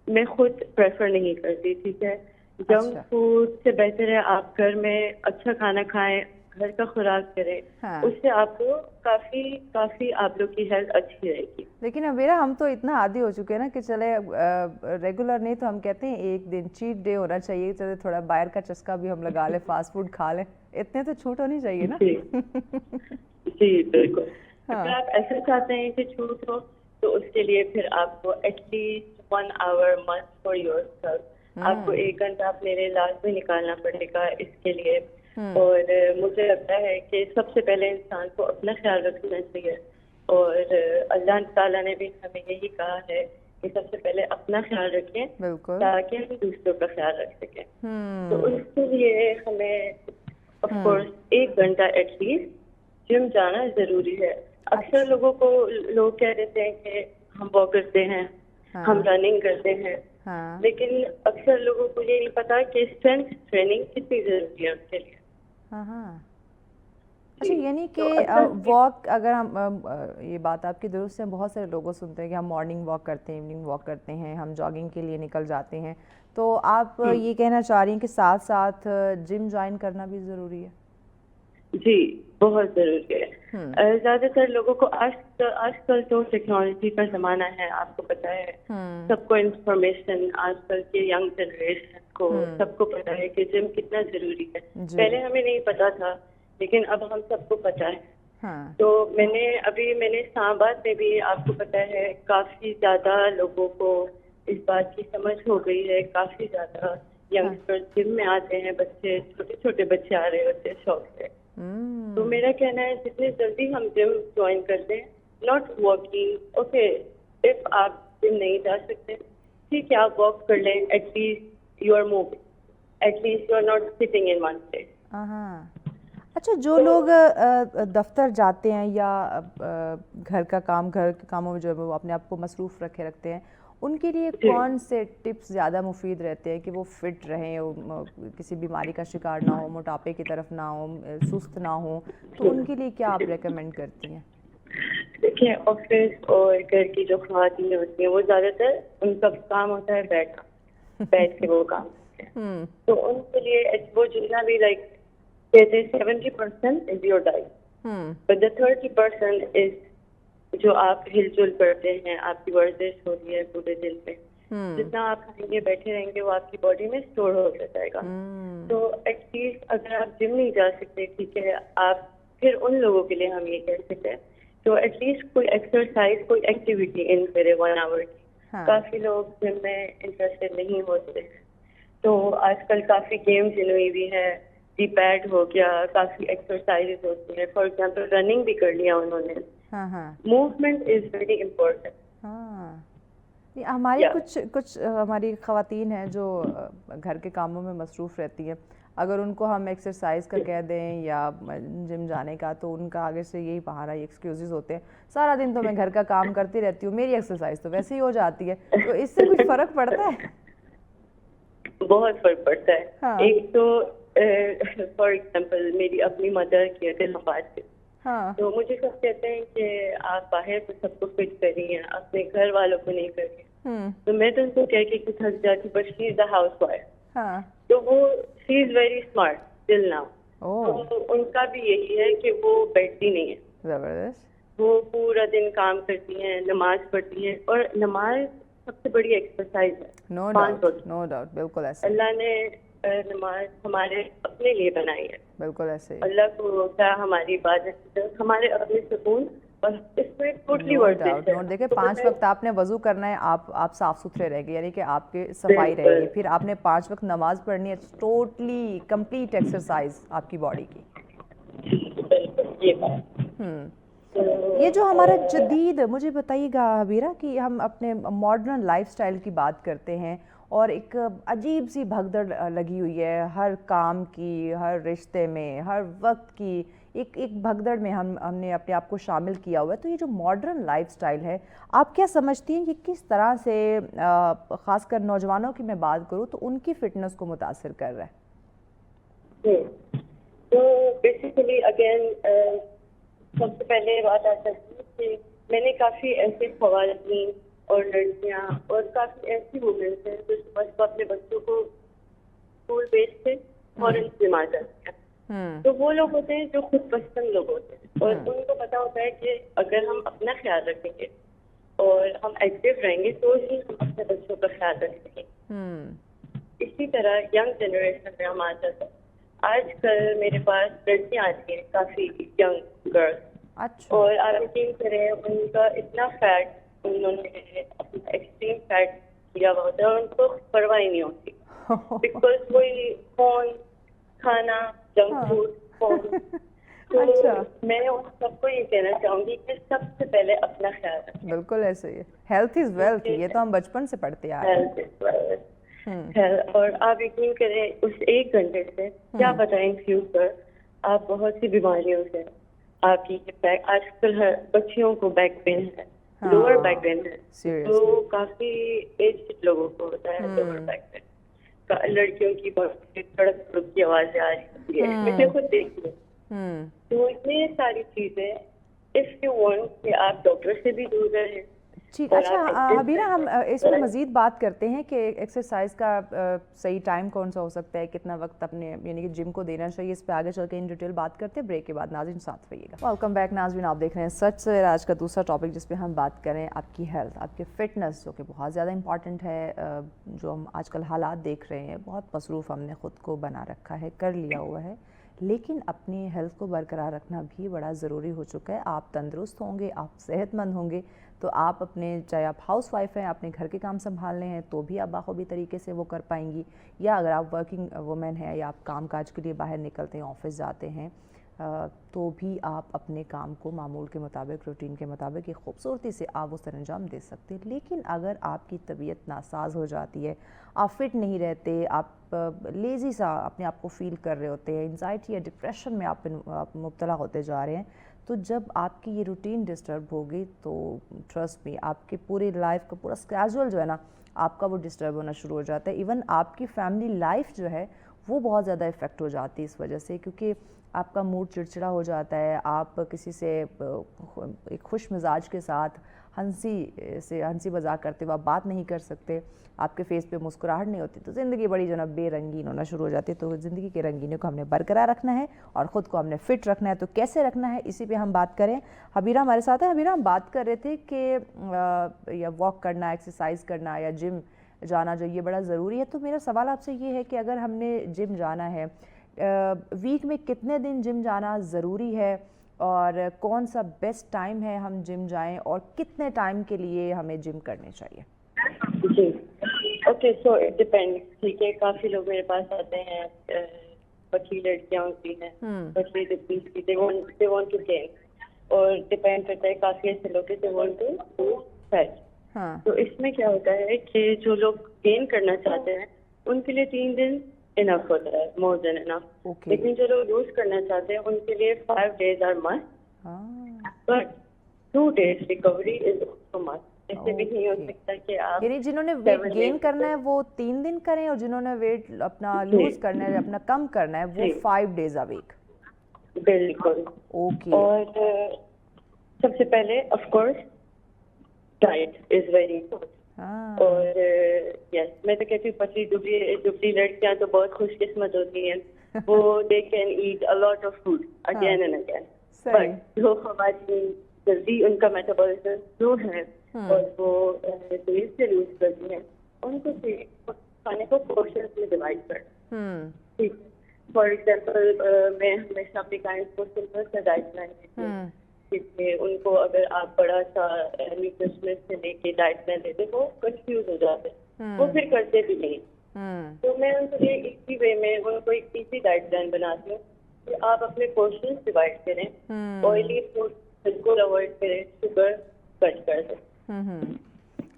میں خود پریفر نہیں کرتی. ٹھیک ہے, جنک فوڈ سے بہتر ہے آپ گھر میں اچھا کھانا کھائیں, گھر کا خوراک کریں, اس سے آپ کو کافی آپ لوگ کی ہیلتھ اچھی رہے گی. لیکن ابیرا ہم تو اتنا عادی ہو چکے ہیں نا کہ چلے ریگولر نہیں تو ہم کہتے ہیں ایک دن چیٹ ڈے ہونا چاہیے, چلے تھوڑا باہر کا چسکا بھی ہم لگا لیں, فاسٹ فوڈ کھا لیں, اتنے تو چھوٹ ہونی چاہیے نا. جی بالکل. اگر آپ ایسا چاہتے ہیں کہ چھوٹ ہو تو اس کے لیے پھر آپ کو at least 1 hour must for yourself. آپ کو 1 گھنٹہ اپنے لیے لازمی نکالنا پڑے گا اس کے لیے. اور مجھے لگتا ہے کہ سب سے پہلے انسان کو اپنا خیال رکھنا چاہیے, اور اللہ تعالیٰ نے بھی ہمیں یہی کہا ہے کہ سب سے پہلے اپنا خیال رکھیں تاکہ ہم دوسروں کا خیال رکھ سکیں. تو اس کے لیے ہمیں آف کورس 1 گھنٹہ ایٹ لیسٹ جم جانا ضروری ہے. اکثر لوگوں کو لوگ کہہ دیتے ہیں کہ ہم واک کرتے ہیں, ہم رننگ کرتے ہیں, لیکن اکثر لوگوں کو یہ نہیں پتا کہ اسٹرینتھ ٹریننگ کتنی ضروری ہے ان کے لیے. اچھا, یعنی کہ واک, اگر ہم یہ بات آپ کی درست ہے, بہت سارے لوگوں سنتے ہیں کہ ہم مارننگ واک کرتے ہیں, ایوننگ واک کرتے ہیں, ہم جاگنگ کے لیے نکل جاتے ہیں, تو آپ یہ کہنا چاہ رہی ہیں کہ ساتھ ساتھ جم جوائن کرنا بھی ضروری ہے؟ جی بہت ضروری ہے. زیادہ تر لوگوں کو آج کل تو ٹیکنالوجی کا زمانہ ہے, آپ کو پتا ہے, سب کو انفارمیشن, آج کل کے ینگ جنریشن کو سب کو پتا ہے کہ جم کتنا ضروری ہے. پہلے ہمیں نہیں پتا تھا لیکن اب ہم سب کو پتا ہے. تو میں نے اسلام آباد میں بھی, آپ کو پتا ہے, کافی زیادہ لوگوں کو اس بات کی سمجھ ہو گئی ہے. کافی زیادہ ینگسٹر جم میں آتے ہیں, بچے, چھوٹے چھوٹے بچے آ رہے ہوتے ہیں شوق سے. تو میرا کہنا ہے جتنے جلدی ہم جم جوائن کرتے ہیں, ناٹ واکنگ, اوکے, اف آپ جم نہیں جا سکتے ٹھیک ہے آپ واک کر لیں, at least you are moving, at least you are not sitting in one place. اچھا, جو لوگ دفتر جاتے ہیں یا گھر کا کام, گھر کے کاموں میں جو ہے وہ اپنے آپ کو مصروف رکھتے ہیں, ان کے لیے کون سے ٹپس زیادہ مفید رہتے ہیں کہ وہ فٹ رہیں, کسی بیماری کا شکار نہ ہو, موٹاپے کی طرف نہ ہو, سست نہ ہو, تو ان کے لیے کیا آپ ریکمینڈ کرتی ہیں؟ دیکھیں, آفس اور گھر کی جو خواتین ہوتی ہیں وہ زیادہ تر ان کا کام ہوتا ہے بیٹھ کے وہ کام کرتے ہیں. تو ان کے لیے وہ جتنا بھی لائک کہتے ہیں 70% is your diet, but the 30% از جو آپ ہل جل کرتے ہیں, آپ کی ورزش ہوتی ہے پورے دن میں. جتنا آپ کھائیں گے بیٹھے رہیں گے وہ آپ کی باڈی میں اسٹور ہوتا جائے گا. تو ایٹ لیسٹ اگر آپ جم نہیں جا سکتے, ٹھیک ہے, آپ پھر ان لوگوں کے لیے ہم یہ کہہ سکتے ہیں تو ایٹ لیسٹ کوئی ایکسرسائز, کوئی ایکٹیویٹی ان کرے 1 hour کی. کافی لوگ جم میں انٹرسٹڈ نہیں ہوتے, تو آج کل کافی گیمز ان ہوئی بھی ہے, ڈی پیڈ ہو گیا, کافی ایکسرسائز ہوتی ہیں. فار ایگزامپل رننگ بھی کر لیا انہوں نے. Movement is very important. ہماری کچھ ہماری خواتین ہیں جو گھر کے کاموں میں مصروف رہتی ہیں, اگر ان کو ہم ایکسرسائز کا کہہ دیں یا جم جانے کا, تو ان کا آگے سے یہی بہانہ, یہ ایکسکیوزز ہوتے ہیں, سارا دن تو میں گھر کا کام کرتی رہتی ہوں, میری ایکسرسائز تو ویسے ہی ہو جاتی ہے. تو اس سے کچھ فرق پڑتا ہے؟ بہت فرق پڑتا ہے. ایک تو فار ایگزامپل میری اپنی مدر کی اگر ہم بات کریں تو مجھے سب کہتے ہیں کہ آپ باہر تو سب کو فٹ کر رہی ہیں, اپنے گھر والوں کو نہیں کر رہی. تو میں تو ان کو کہہ کے کہ تھک جاتی, but she is a housewife. تو وہ she is very smart till now. تو ان کا بھی یہی ہے کہ وہ بیٹھتی نہیں ہے, زبردست, وہ پورا دن کام کرتی ہیں, نماز پڑھتی ہیں, اور نماز سب سے بڑی ایکسرسائز ہے. نو ڈاؤٹ, بالکل ایسے. اللہ نے نماز ہمارے اپنے لیے بنائی ہے, بالکل ایسے. اللہ کو ہوتا ہے ہماری عبادت, ہمارے اپنے سکون, اور اس میں ٹوٹلی ورزش ہے. دیکھیں 5 وقت آپ نے وضو کرنا ہے, آپ صاف ستھرے رہ گے, یعنی کہ آپ کی صفائی رہے گی, پھر آپ نے 5 وقت نماز پڑھنی ہے, ٹوٹلی کمپلیٹ ایکسرسائز آپ کی باڈی کی. یہ جو ہمارا جدید، مجھے بتائیے گا حبیرہ کہ ہم اپنے ماڈرن لائف سٹائل کی بات کرتے ہیں اور ایک عجیب سی بھگدڑ لگی ہوئی ہے ہر کام کی، ہر رشتے میں، ہر وقت کی ایک بھگدڑ میں ہم نے اپنے آپ کو شامل کیا ہوا ہے. تو یہ جو ماڈرن لائف سٹائل ہے، آپ کیا سمجھتی ہیں یہ کس طرح سے خاص کر نوجوانوں کی میں بات کروں تو ان کی فٹنس کو متاثر کر رہا ہے؟ تو بیسیکلی اگین سب سے پہلے بات آ سکتی ہے کہ میں نے کافی ایسے خواتین اور لڑکیاں اور کافی ایسی وومنس ہیں جو صبح صبح اپنے بچوں کو اسکول بھیجتے فوراً بیمار کرتے ہیں. تو وہ لوگ ہوتے ہیں جو خود پسند لوگ ہوتے ہیں اور ان کو پتا ہوتا ہے کہ اگر ہم اپنا خیال رکھیں گے اور ہم ایکٹیو رہیں گے تو ہی ہم اپنے بچوں کا خیال رکھیں گے. اسی طرح ینگ جنریشن میں ہم آ جاتے ہیں. آج کل میرے پاس لڑکیاں آتی ہیں کافی ینگ گرلس, اور آپ یقین کریں ان کا اتنا فیٹ انہوں نے اپنا ایکسٹریم فیٹ کیا ہوا ہوتا ہے اور ان کو پرواہ ہی نہیں ہوتی بیکاز وہی فون کھانا جنک فوڈ فون. تو میں ان سب کو یہ کہنا چاہوں گی کہ سب سے پہلے اپنا خیال رکھیں. بالکل ایسے ہی, ہیلتھ از ویلتھ, یہ تو ہم بچپن سے پڑھتے آ رہے ہیں. اور آپ یقین کریں اس 1 گھنٹے سے کیا بتائیں فیوچر آپ بہت سی بیماریوں سے, آپ کی آج کل ہر بچیوں کو بیک پین ہے, لوور بیک پین ہے, تو کافی ایجڈ لوگوں کو ہوتا ہے لوور بیک پین. لڑکیوں کی بہت سڑک کی آوازیں آ رہی ہوتی ہے, میں نے خود دیکھی ہے. تو یہ ساری چیزیں اف یو وانٹ کہ آپ ڈاکٹر سے بھی دور رہیں. ٹھیک, اچھا حبیرہ ہم اس میں مزید بات کرتے ہیں کہ ایکسرسائز کا صحیح ٹائم کون سا ہو سکتا ہے, کتنا وقت اپنے یعنی کہ جم کو دینا چاہیے, اس پہ آگے چل کے ان ڈیٹیل بات کرتے ہیں. بریک کے بعد ناظرین ساتھ رہیے گا. ویلکم بیک ناظرین, آپ دیکھ رہے ہیں سچ سویرا. آج کا دوسرا ٹاپک جس پہ ہم بات کریں آپ کی ہیلتھ, آپ کی فٹنس, جو کہ بہت زیادہ امپورٹنٹ ہے. جو ہم آج کل حالات دیکھ رہے ہیں, بہت مصروف ہم نے خود کو بنا رکھا ہے, کر لیا ہوا ہے, لیکن اپنی ہیلتھ کو برقرار رکھنا بھی بڑا ضروری ہو چکا ہے. آپ تندرست ہوں گے, آپ صحت مند ہوں گے, تو آپ اپنے, چاہے آپ ہاؤس وائف ہیں, اپنے گھر کے کام سنبھالنے ہیں تو بھی آپ بخوبی طریقے سے وہ کر پائیں گی, یا اگر آپ ورکنگ وومن ہیں یا آپ کام کاج کے لیے باہر نکلتے ہیں, آفس جاتے ہیں, تو بھی آپ اپنے کام کو معمول کے مطابق, روٹین کے مطابق ایک خوبصورتی سے آپ اس انجام دے سکتے ہیں. لیکن اگر آپ کی طبیعت ناساز ہو جاتی ہے, آپ فٹ نہیں رہتے, آپ لیزی سا اپنے آپ کو فیل کر رہے ہوتے ہیں, انزائٹی یا ڈپریشن میں آپ مبتلا ہوتے جا رہے ہیں, تو جب آپ کی یہ روٹین ڈسٹرب ہوگی تو ٹرسٹ می آپ کی پوری لائف کا پورا اسکیجول جو ہے نا, آپ کا وہ ڈسٹرب ہونا شروع ہو جاتا ہے. ایون آپ کی فیملی لائف جو ہے وہ بہت زیادہ افیکٹ ہو جاتی ہے اس وجہ سے, کیونکہ آپ کا موڈ چڑچڑا ہو جاتا ہے, آپ کسی سے ایک خوش مزاج کے ساتھ ہنسی مذاق کرتے ہوئے آپ بات نہیں کر سکتے, آپ کے فیس پہ مسکراہٹ نہیں ہوتی, تو زندگی بڑی جو ہے نا بے رنگین ہونا شروع ہو جاتی ہے. تو زندگی کے رنگینوں کو ہم نے برقرار رکھنا ہے اور خود کو ہم نے فٹ رکھنا ہے. تو کیسے رکھنا ہے, اسی پہ ہم بات کریں. حبیرہ ہمارے ساتھ ہے. حبیرہ, ہم بات کر رہے تھے کہ یا واک کرنا, ایکسرسائز کرنا یا جم جانا جو یہ بڑا ضروری ہے. تو میرا سوال آپ سے یہ ہے کہ اگر ہم نے جم جانا ہے, ویک میں کتنے دن جم جانا ضروری ہے, اور کون سا بیسٹ ٹائم ہے ہم جم جائیں, اور کتنے ٹائم کے لیے ہمیں جم کرنے چاہیے؟ جی اوکے, سو اٹ ڈیپینڈ. ٹھیک ہے, کافی لوگ میرے پاس آتے ہیں, پتلی لڑکیاں ہوتی ہیں, پتلی دے وانٹ ٹو گین, اور ڈیپینڈ کرتا ہے کافی ایسے لوگ they want to lose fat. تو اس میں کیا ہوتا ہے کہ جو لوگ گین کرنا چاہتے ہیں ان کے لیے 3 دن انف ہوتا ہے, مور دین انف. لیکن جو لوگ لوز کرنا چاہتے ہیں ان کے لیے 5 days are must, but 2 days recovery is also must. ایسے بھی نہیں ہو سکتا کہ آپ, یعنی جنہوں نے ویٹ گین کرنا ہے وہ 3 دن کریں, اور جنہوں نے ویٹ اپنا لوز کرنا ہے, اپنا کم کرنا ہے, وہ 5 days a week. بالکل. اوکے. اور سب سے پہلے of course diet is very important. اور یس, میں تو کہتی ہوں پتلی دبلی لڑکیاں تو بہت خوش قسمت ہوتی ہیں, وہ they can eat a lot of food again and again. But جو ہماری جلدی ان کا میٹابولزم جو ہے اور وہ تیز سے لوز کرتی ہیں, ان کو کھانے کو پورشنز میں ڈیوائڈ کرنا. ٹھیک, فار ایگزامپل میں ہمیشہ اپنی کلائنٹس کو سمپل سا ڈائٹ پلان دیتی ہوں, کیونکہ ان کو اگر آپ بڑا سا نیوٹریشنسٹ سے لے کے ڈائٹ پلان دیتے وہ کنفیوز ہو جاتے, وہ پھر کرتے بھی نہیں. تو میں ان کو یہ ایزی وے میں ان کو ایک ایزی ڈائٹ پلان بناتی ہوں کہ آپ اپنے پورشنز ڈیوائڈ کریں. آئلی فوڈ بالکل اوائڈ کریں, شوگر کٹ کر دیں.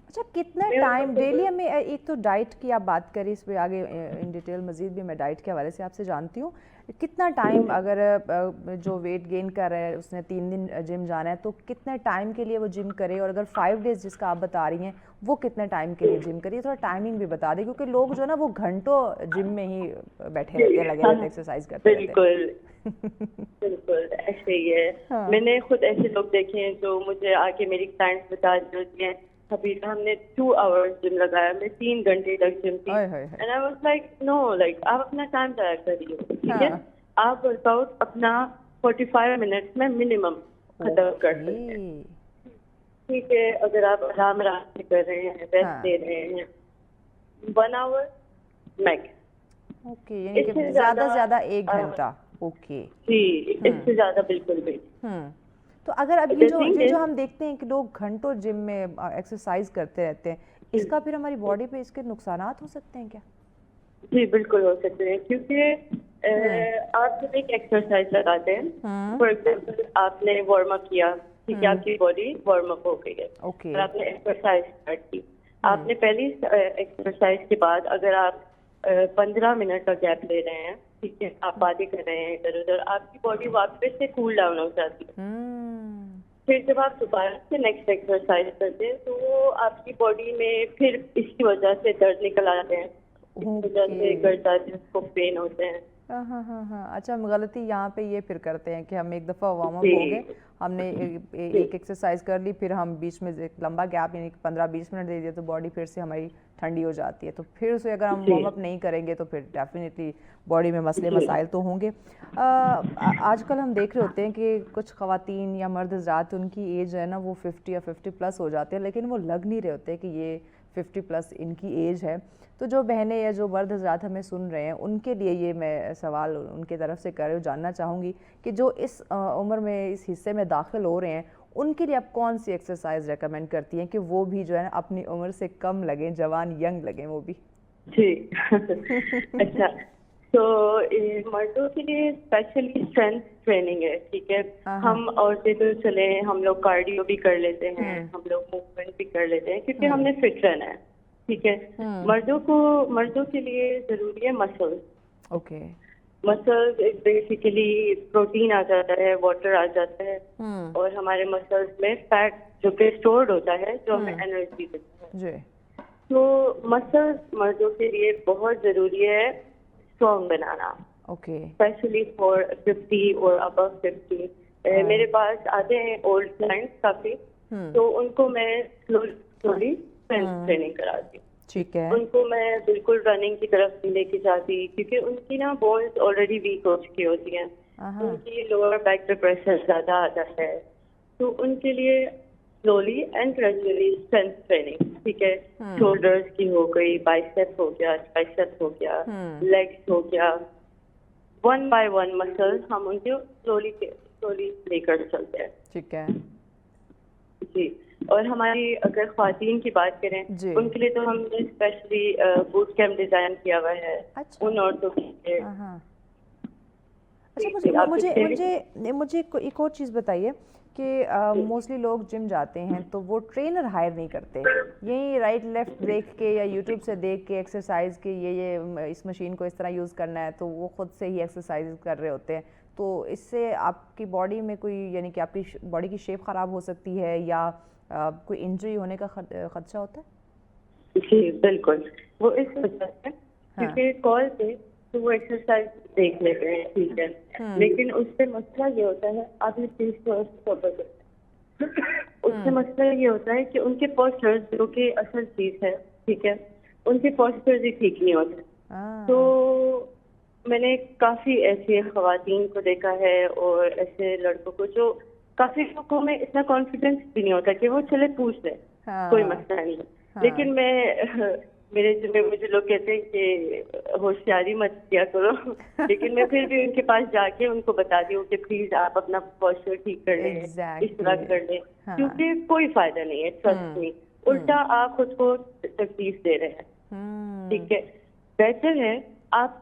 اچھا کتنا ٹائم ڈیلی ہمیں, ایک تو ڈائٹ کی آپ بات کریں, اس پہ آگے ان ڈیٹیل مزید بھی میں ڈائٹ کے حوالے سے آپ سے جانتی ہوں, کتنا ٹائم اگر جو ویٹ گین کر رہا ہے اس نے 3 دن جم جانا ہے تو کتنے ٹائم کے لیے وہ جم کرے, اور اگر 5 ڈیز جس کا آپ بتا رہی ہیں وہ کتنے ٹائم کے لیے جم کرے, تھوڑا ٹائمنگ بھی بتا دیں, کیونکہ لوگ جو ہے نا وہ گھنٹوں جم میں ہی بیٹھے رہتے ہیں, لگے رہتے ہیں, ایکسرسائز کرتے رہتے ہیں. بالکل ایسے ہی ہے. میں نے خود ایسے لوگ دیکھے ہیں جو مجھے آ کے میری کلائنٹس بتا دیتی ہیں ابھی ہم نے 2 آورز جم لگایا, میں 3 گھنٹے تک جم کی. And I was like no, like آپ اپنا ٹائم ضائع کریے, ٹھیک ہے, آپ ورک آؤٹ اپنا 45 منٹس میں منیمم ختم کر سکتے ہیں, ٹھیک ہے. اگر آپ آرام سے کر رہے ہیں, ریسٹ دے رہے ہیں, 1 آور میکس. اوکے, یعنی کہ زیادہ سے زیادہ 1 گھنٹہ. اوکے جی, اس سے زیادہ بالکل بھی. تو اگر اب یہ جو ہم دیکھتے ہیں کہ لوگ گھنٹوں جم میں ایکسرسائز کرتے رہتے ہیں, اس کا پھر ہماری باڈی پہ اس کے نقصانات ہو سکتے ہیں کیا؟ جی بالکل ہو سکتے ہیں, کیونکہ آپ جب ایک ایکسرسائز لگاتے ہیں, فار ایگزامپل آپ نے وارم اپ کیا, ٹھیک ہے, آپ کی باڈی وارم اپ ہو گئی ہے, اور آپ نے ایکسرسائز اسٹارٹ کی. آپ نے پہلی ایکسرسائز کے بعد اگر آپ 15 منٹ کا گیپ لے رہے ہیں, ٹھیک ہے, آپ باتیں کر رہے ہیں ادھر ادھر, آپ کی باڈی واپس سے کول ڈاؤن ہو جاتی ہے. پھر جب آپ دوبارہ سے نیکسٹ ایکسرسائز کرتے ہیں تو وہ آپ کی باڈی میں پھر اس کی وجہ سے درد نکل آتے ہیں, اس کی وجہ سے گرد آتے ہیں, اس کو پین ہوتے ہیں. اچھا, ہم غلطی یہاں پہ یہ پھر کرتے ہیں کہ ہم ایک دفعہ وارم اپ ہو گئے, ہم نے ایک ایکسرسائز کر لی, پھر ہم بیچ میں ایک لمبا گیپ یعنی 15-20 منٹ دے دیا تو باڈی پھر سے ہماری ٹھنڈی ہو جاتی ہے, تو پھر اسے اگر ہم وارم اپ نہیں کریں گے تو پھر ڈیفینیٹلی باڈی میں مسئلے مسائل تو ہوں گے. آج کل ہم دیکھ رہے ہوتے ہیں کہ کچھ خواتین یا مرد حضرات ان کی ایج ہے نا وہ 50 یا 50+ ہو جاتے ہیں, لیکن وہ لگ نہیں رہے ہوتے کہ یہ 50+ ان کی ایج ہے. تو جو بہنیں یا جو مرد حضرات ہمیں سن رہے ہیں ان کے لیے یہ میں سوال ان کی طرف سے کر رہی ہوں, جاننا چاہوں گی کہ جو اس عمر میں اس حصے میں داخل ہو رہے ہیں ان کے لیے آپ کون سی ایکسرسائز ریکمینڈ کرتی ہیں کہ وہ بھی جو ہے نا اپنی عمر سے کم لگیں, جوان ینگ لگیں وہ بھی؟ جی اچھا, تو مردوں کے لیے اسپیشلی اسٹرینتھ ٹریننگ ہے, ٹھیک ہے. ہم عورتیں تو چلے, ہم لوگ کارڈیو بھی کر لیتے ہیں, ہم لوگ موومنٹ بھی کر لیتے ہیں کیونکہ ہم نے فٹ رہنا ہے, ٹھیک ہے. مردوں کے لیے ضروری ہے muscles. Okay, muscles basically protein آ جاتا ہے, واٹر آ جاتا ہے, اور ہمارے مسلز میں فیٹ جو کہ اسٹورڈ ہوتا ہے جو ہمیں انرجی دیتا ہے. تو مسلز مردوں کے لیے بہت ضروری ہے اسٹرانگ بنانا, اسپیشلی فار 50 اور ابو 50. میرے پاس آتے ہیں اولڈ کلائنٹس کافی, تو ان کو میں سلولی ٹریننگ کراتی ہوں. ٹھیک ہے, ان کو میں بالکل رننگ کی طرف لے کے جاتی, کیونکہ ان کی نا بونز آلریڈی ویک ہو چکی ہوتی ہیں, ان کی لوور بیک پہ پریشر زیادہ آ جاتا ہے, تو ان کے لیے slowly and gradually strength training, ٹھیک ہے. شولڈرز کی ہو گئی, بائسیپ ہو گیا, ٹرائسیپ ہو گیا, لیگس ہو گیا, 1 by 1 مسلز ہم ان کو سلولی لے کر چلتے ہیں. ٹھیک ہے جی. اور ہماری اگر خواتین کی بات کریں ان کے لیے تو ہم نے اسپیشلی بوٹ کیمپ ڈیزائن کیا ہوا ہے ان عورتوں کے لیے. اچھا, مجھے ایک اور چیز بتائیے کہ موسٹلی لوگ جم جاتے ہیں تو وہ ٹرینر ہائر نہیں کرتے, یہی رائٹ لیفٹ دیکھ کے یا یوٹیوب سے دیکھ کے ایکسرسائز کے یہ اس مشین کو اس طرح یوز کرنا ہے تو وہ خود سے ہی ایکسرسائز کر رہے ہوتے ہیں. تو اس سے آپ کی باڈی میں کوئی یعنی کہ آپ کی باڈی کی شیپ خراب ہو سکتی ہے یا کوئی انجری ہونے کا خدشہ ہوتا ہے؟ جی بالکل, وہ اس وجہ سے کیونکہ کال پہ تو وہ ایکسرسائز دیکھ لیتے ہیں, ٹھیک ہے, لیکن اس سے مسئلہ یہ ہوتا ہے, آپ نے چیز کو اس سے مسئلہ یہ ہوتا ہے کہ ان کے پوسچر جو کہ اصل چیز ہے, ٹھیک ہے, ان کے پوسچر بھی ٹھیک نہیں ہوتے. تو میں نے کافی ایسی خواتین کو دیکھا ہے اور ایسے لڑکوں کو جو کافی لوگوں میں اتنا کانفیڈینس بھی نہیں ہوتا کہ وہ چلے پوچھ لیں, کوئی مسئلہ نہیں. لیکن مجھے لوگ کہتے ہیں کہ ہوشیاری مت کیا کرو, لیکن میں پھر بھی ان کے پاس جا کے ان کو بتاتی ہوں کہ پلیز آپ اپنا پوسچر ٹھیک کر لیں, اس طرح کر لیں, کیونکہ کوئی فائدہ نہیں ہے, ٹرسٹ می, الٹا آپ خود کو تکلیف دے رہے ہیں. ٹھیک ہے, بہتر ہے آپ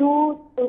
2 to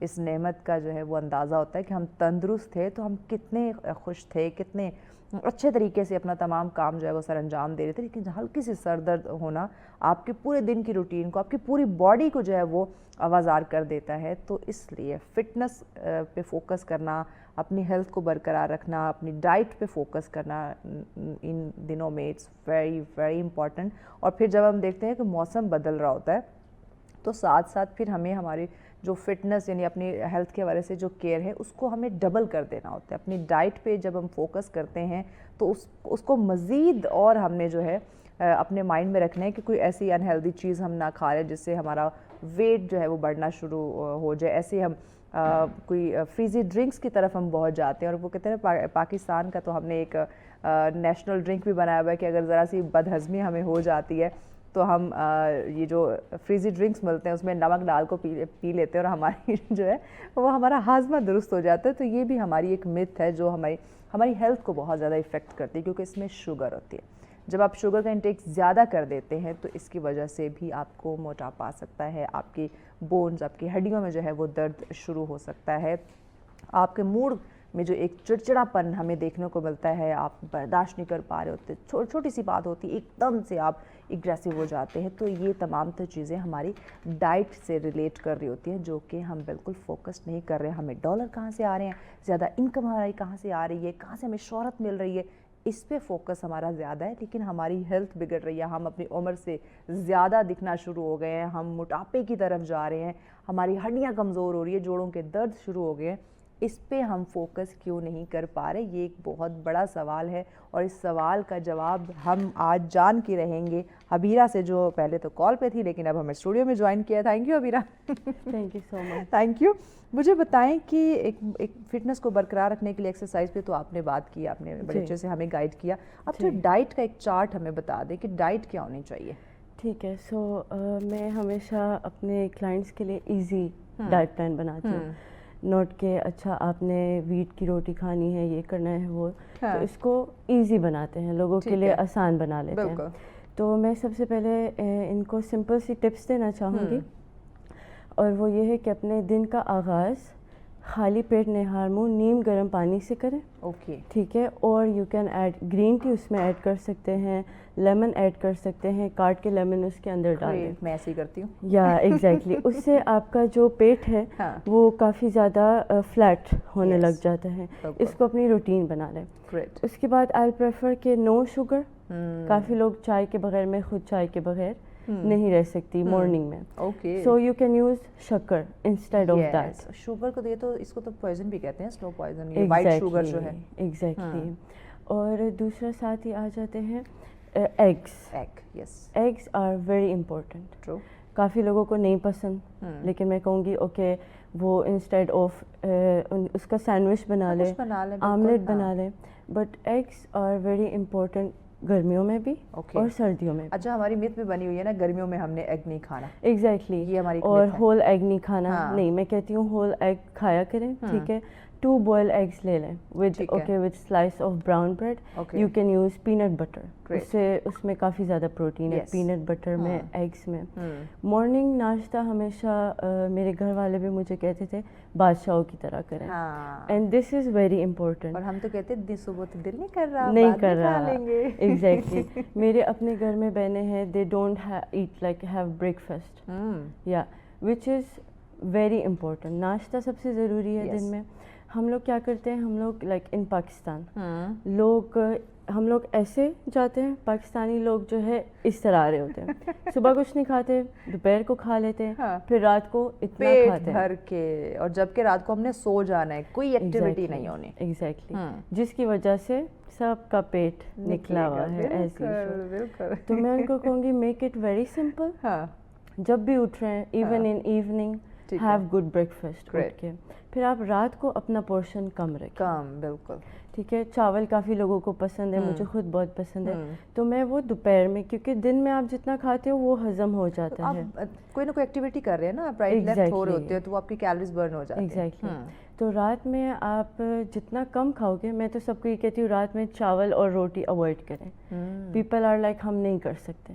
اس نعمت کا جو ہے وہ اندازہ ہوتا ہے کہ ہم تندرست تھے تو ہم کتنے خوش تھے, کتنے اچھے طریقے سے اپنا تمام کام جو ہے وہ سر انجام دے رہے تھے. لیکن ہلکی سی سر درد ہونا آپ کے پورے دن کی روٹین کو, آپ کی پوری باڈی کو جو ہے وہ آوازار کر دیتا ہے. تو اس لیے فٹنس پہ فوکس کرنا, اپنی ہیلتھ کو برقرار رکھنا, اپنی ڈائٹ پہ فوکس کرنا ان دنوں میں اٹس ویری ویری امپورٹنٹ. اور پھر جب ہم دیکھتے ہیں کہ موسم بدل رہا ہوتا ہے تو ساتھ ساتھ پھر ہمیں ہماری جو فٹنس یعنی اپنی ہیلتھ کے حوالے سے جو کیئر ہے اس کو ہمیں ڈبل کر دینا ہوتا ہے. اپنی ڈائٹ پہ جب ہم فوکس کرتے ہیں تو اس کو مزید اور ہم نے جو ہے اپنے مائنڈ میں رکھنا ہے کہ کوئی ایسی انہیلدی چیز ہم نہ کھا لیں جس سے ہمارا ویٹ جو ہے وہ بڑھنا شروع ہو جائے. ایسے ہم کوئی فریزی ڈرنکس کی طرف ہم بہت جاتے ہیں, اور وہ کہتے ہیں پاکستان کا تو ہم نے ایک نیشنل ڈرنک بھی بنایا ہوا ہے کہ اگر ذرا سی بدہضمی ہمیں ہو جاتی ہے تو ہم یہ جو فریزی ڈرنکس ملتے ہیں اس میں نمک ڈال کو پی لیتے ہیں اور ہماری جو ہے وہ ہمارا ہاضمہ درست ہو جاتا ہے. تو یہ بھی ہماری ایک متھ ہے جو ہماری ہیلتھ کو بہت زیادہ افیکٹ کرتی ہے, کیونکہ اس میں شوگر ہوتی ہے. جب آپ شوگر کا انٹیک زیادہ کر دیتے ہیں تو اس کی وجہ سے بھی آپ کو موٹاپا آ سکتا ہے, آپ کی بونز, آپ کی ہڈیوں میں جو ہے وہ درد شروع ہو سکتا ہے, آپ کے موڈ میں جو ایک چڑچڑا پن ہمیں دیکھنے کو ملتا ہے, آپ برداشت نہیں کر پا رہے ہوتے, چھوٹی سی بات ہوتی ہے ایک دم سے آپ اگریسو ہو جاتے ہیں. تو یہ تمام تو چیزیں ہماری ڈائٹ سے ریلیٹ کر رہی ہوتی ہیں جو کہ ہم بالکل فوکس نہیں کر رہے ہیں. ہمیں ڈالر کہاں سے آ رہے ہیں, زیادہ انکم ہماری کہاں سے آ رہی ہے, کہاں سے ہمیں شہرت مل رہی ہے, اس پہ فوکس ہمارا زیادہ ہے. لیکن ہماری ہیلتھ بگڑ رہی ہے, ہم اپنی عمر سے زیادہ دکھنا شروع ہو گئے ہیں, ہم موٹاپے کی طرف جا رہے ہیں, ہماری ہڈیاں کمزور ہو رہی ہے, جوڑوں کے درد شروع ہو گئے ہیں. اس پہ ہم فوکس کیوں نہیں کر پا رہے؟ یہ ایک بہت بڑا سوال ہے, اور اس سوال کا جواب ہم آج جان کے رہیں گے حبیرہ سے, جو پہلے تو کال پہ تھی لیکن اب ہمیں اسٹوڈیو میں جوائن کیا. Thank you Habira. Thank you so much. Thank you. مجھے بتائیں کہ ایک فٹنس کو برقرار رکھنے کے لیے ایکسرسائز پہ تو آپ نے بات کی, آپ نے بڑے اچھے سے ہمیں گائیڈ کیا. اب پھر ڈائٹ کا ایک چارٹ ہمیں بتا دیں کہ ڈائٹ کیا ہونی چاہیے. ٹھیک ہے. سو میں ہمیشہ اپنے کلائنٹس کے لیے ایزی ڈائٹ پلان بناتی ہوں, نوٹ کہ اچھا آپ نے ویٹ کی روٹی کھانی ہے, یہ کرنا ہے وہ, تو اس کو ایزی بناتے ہیں, لوگوں کے لیے آسان بنا لیتے ہیں. تو میں سب سے پہلے ان کو سمپل سی ٹپس دینا چاہوں گی, اور وہ یہ ہے کہ اپنے دن کا آغاز خالی پیٹ نہار منہ نیم گرم پانی سے کریں. اوکے, ٹھیک ہے. اور you can add green tea, اس میں ایڈ کر سکتے ہیں, لیمن ایڈ کر سکتے ہیں, کاٹ کے لیمن اس کے اندر ڈال دیں. میں ایسے ہی کرتی ہوں. یا ایگزیکٹلی, اس سے آپ کا جو پیٹ ہے وہ کافی زیادہ فلیٹ ہونے لگ جاتا ہے. اس کو اپنی روٹین بنا لیں. اس کے بعد آئی پریفر کہ نو شوگر. کافی لوگ چائے کے بغیر, میں خود چائے کے بغیر نہیں رہ سکتی مارننگ میں. سو یو کین یوز شکر انسٹیڈ آف دیٹ. شوگر کو تو اس کو تو پوائزن بھی کہتے ہیں, سلو پوائزن, یہ وائٹ شوگر جو ہے. ایگزیکٹلی. اور دوسرا ساتھ ہی آ جاتے ہیں eggs. Eggs are very important. کافی لوگوں کو نہیں پسند, لیکن میں کہوں گی اوکے وہ انسٹیڈ آف اس کا سینڈوچ بنا لے, آملیٹ بنا لے, but eggs are very important گرمیوں میں بھی اور سردیوں میں. اچھا, ہماری میت بھی بنی ہوئی ہے نا, گرمیوں میں ہم نے ایگ نہیں کھانا. ایگزیکٹلی. یہ ہماری اور ہول ایگ نہیں کھانا. نہیں, میں کہتی ہوں ہول ایگ کھایا کریں. ٹھیک ہے. 2 boiled eggs لے لیں with slice of brown bread. You can use peanut butter. اس میں کافی زیادہ پروٹین ہے پینٹ بٹر میں, ایگس میں. مارننگ ناشتہ ہمیشہ میرے گھر والے بھی مجھے کہتے تھے بادشاہوں کی طرح کریں, and this is very important. اور ہم تو کہتے ہیں صبح تو دل نہیں کر رہا. ایگزیکٹلی. میرے اپنے گھر میں بہنیں ہیں, they don't eat like have breakfast, یا وچ از ویری امپورٹنٹ. ناشتہ سب سے ضروری ہے دن میں. ہم لوگ کیا کرتے ہیں, ہم لوگ لائک ان پاکستان ہم لوگ ایسے جاتے ہیں, پاکستانی لوگ جو ہے اس طرح آ رہے ہوتے ہیں, صبح کچھ نہیں کھاتے, دوپہر کو کھا لیتے ہیں, پھر رات کو اتنا کھاتے ہیں بھر کے, اور جبکہ رات کو ہم نے سو جانا ہے, کوئی ایکٹیویٹی نہیں ہونی. ایگزیکٹلی. جس کی وجہ سے سب کا پیٹ نکلا ہوا ہے ایسے. تو میں ان کو کہوں گی میک اٹ ویری سمپل. جب بھی اٹھ رہے ہیں, even in evening, have good break fast. اٹھ کے پھر آپ رات کو اپنا پورشن کم رکھیں. بالکل. ٹھیک ہے. چاول کافی لوگوں کو پسند ہے, مجھے خود بہت پسند ہے, تو میں وہ دوپہر میں, کیونکہ دن میں آپ جتنا کھاتے ہو وہ ہضم ہو جاتا ہے. کوئی نہ کوئی ایکٹیویٹی کر رہے ہیں نا, آپ رائٹ لیفٹ ہو رہے ہوتے ہیں, تو وہ آپ کی کیلوریز برن ہو جاتی ہیں. ایگزیکٹلی. تو رات میں آپ جتنا کم کھاؤ گے, میں تو سب کو یہ کہتی ہوں رات میں چاول اور روٹی اوائڈ کریں. پیپل آر لائک ہم نہیں کر سکتے.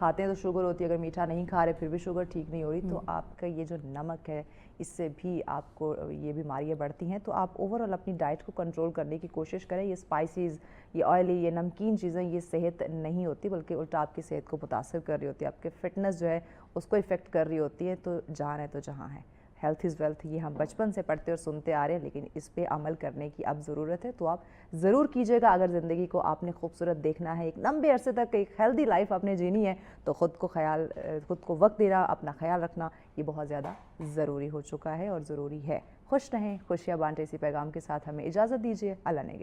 کھاتے ہیں تو شوگر ہوتی ہے, اگر میٹھا نہیں کھا رہے پھر بھی شوگر ٹھیک نہیں ہو رہی, تو آپ کا یہ جو نمک ہے اس سے بھی آپ کو یہ بیماریاں بڑھتی ہیں. تو آپ اوور آل اپنی ڈائٹ کو کنٹرول کرنے کی کوشش کریں. یہ اسپائسیز, یہ آئلی, یہ نمکین چیزیں یہ صحت نہیں ہوتی, بلکہ الٹا آپ کی صحت کو متاثر کر رہی ہوتی ہے, آپ کے فٹنس جو ہے اس کو افیکٹ کر رہی ہوتی ہے. تو جان ہے تو جہاں ہے, ہیلتھ از ویلتھ, یہ ہم بچپن سے پڑھتے اور سنتے آ رہے ہیں, لیکن اس پہ عمل کرنے کی اب ضرورت ہے. تو آپ ضرور کیجیے گا. اگر زندگی کو آپ نے خوبصورت دیکھنا ہے, ایک لمبے عرصے تک ایک ہیلدی لائف آپ نے جینی ہے, تو خود کو وقت دینا, اپنا خیال رکھنا, یہ بہت زیادہ ضروری ہو چکا ہے اور ضروری ہے. خوش رہیں, خوشیاں بانٹیں. اسی پیغام کے ساتھ ہمیں اجازت دیجیے. اللہ نگہبان.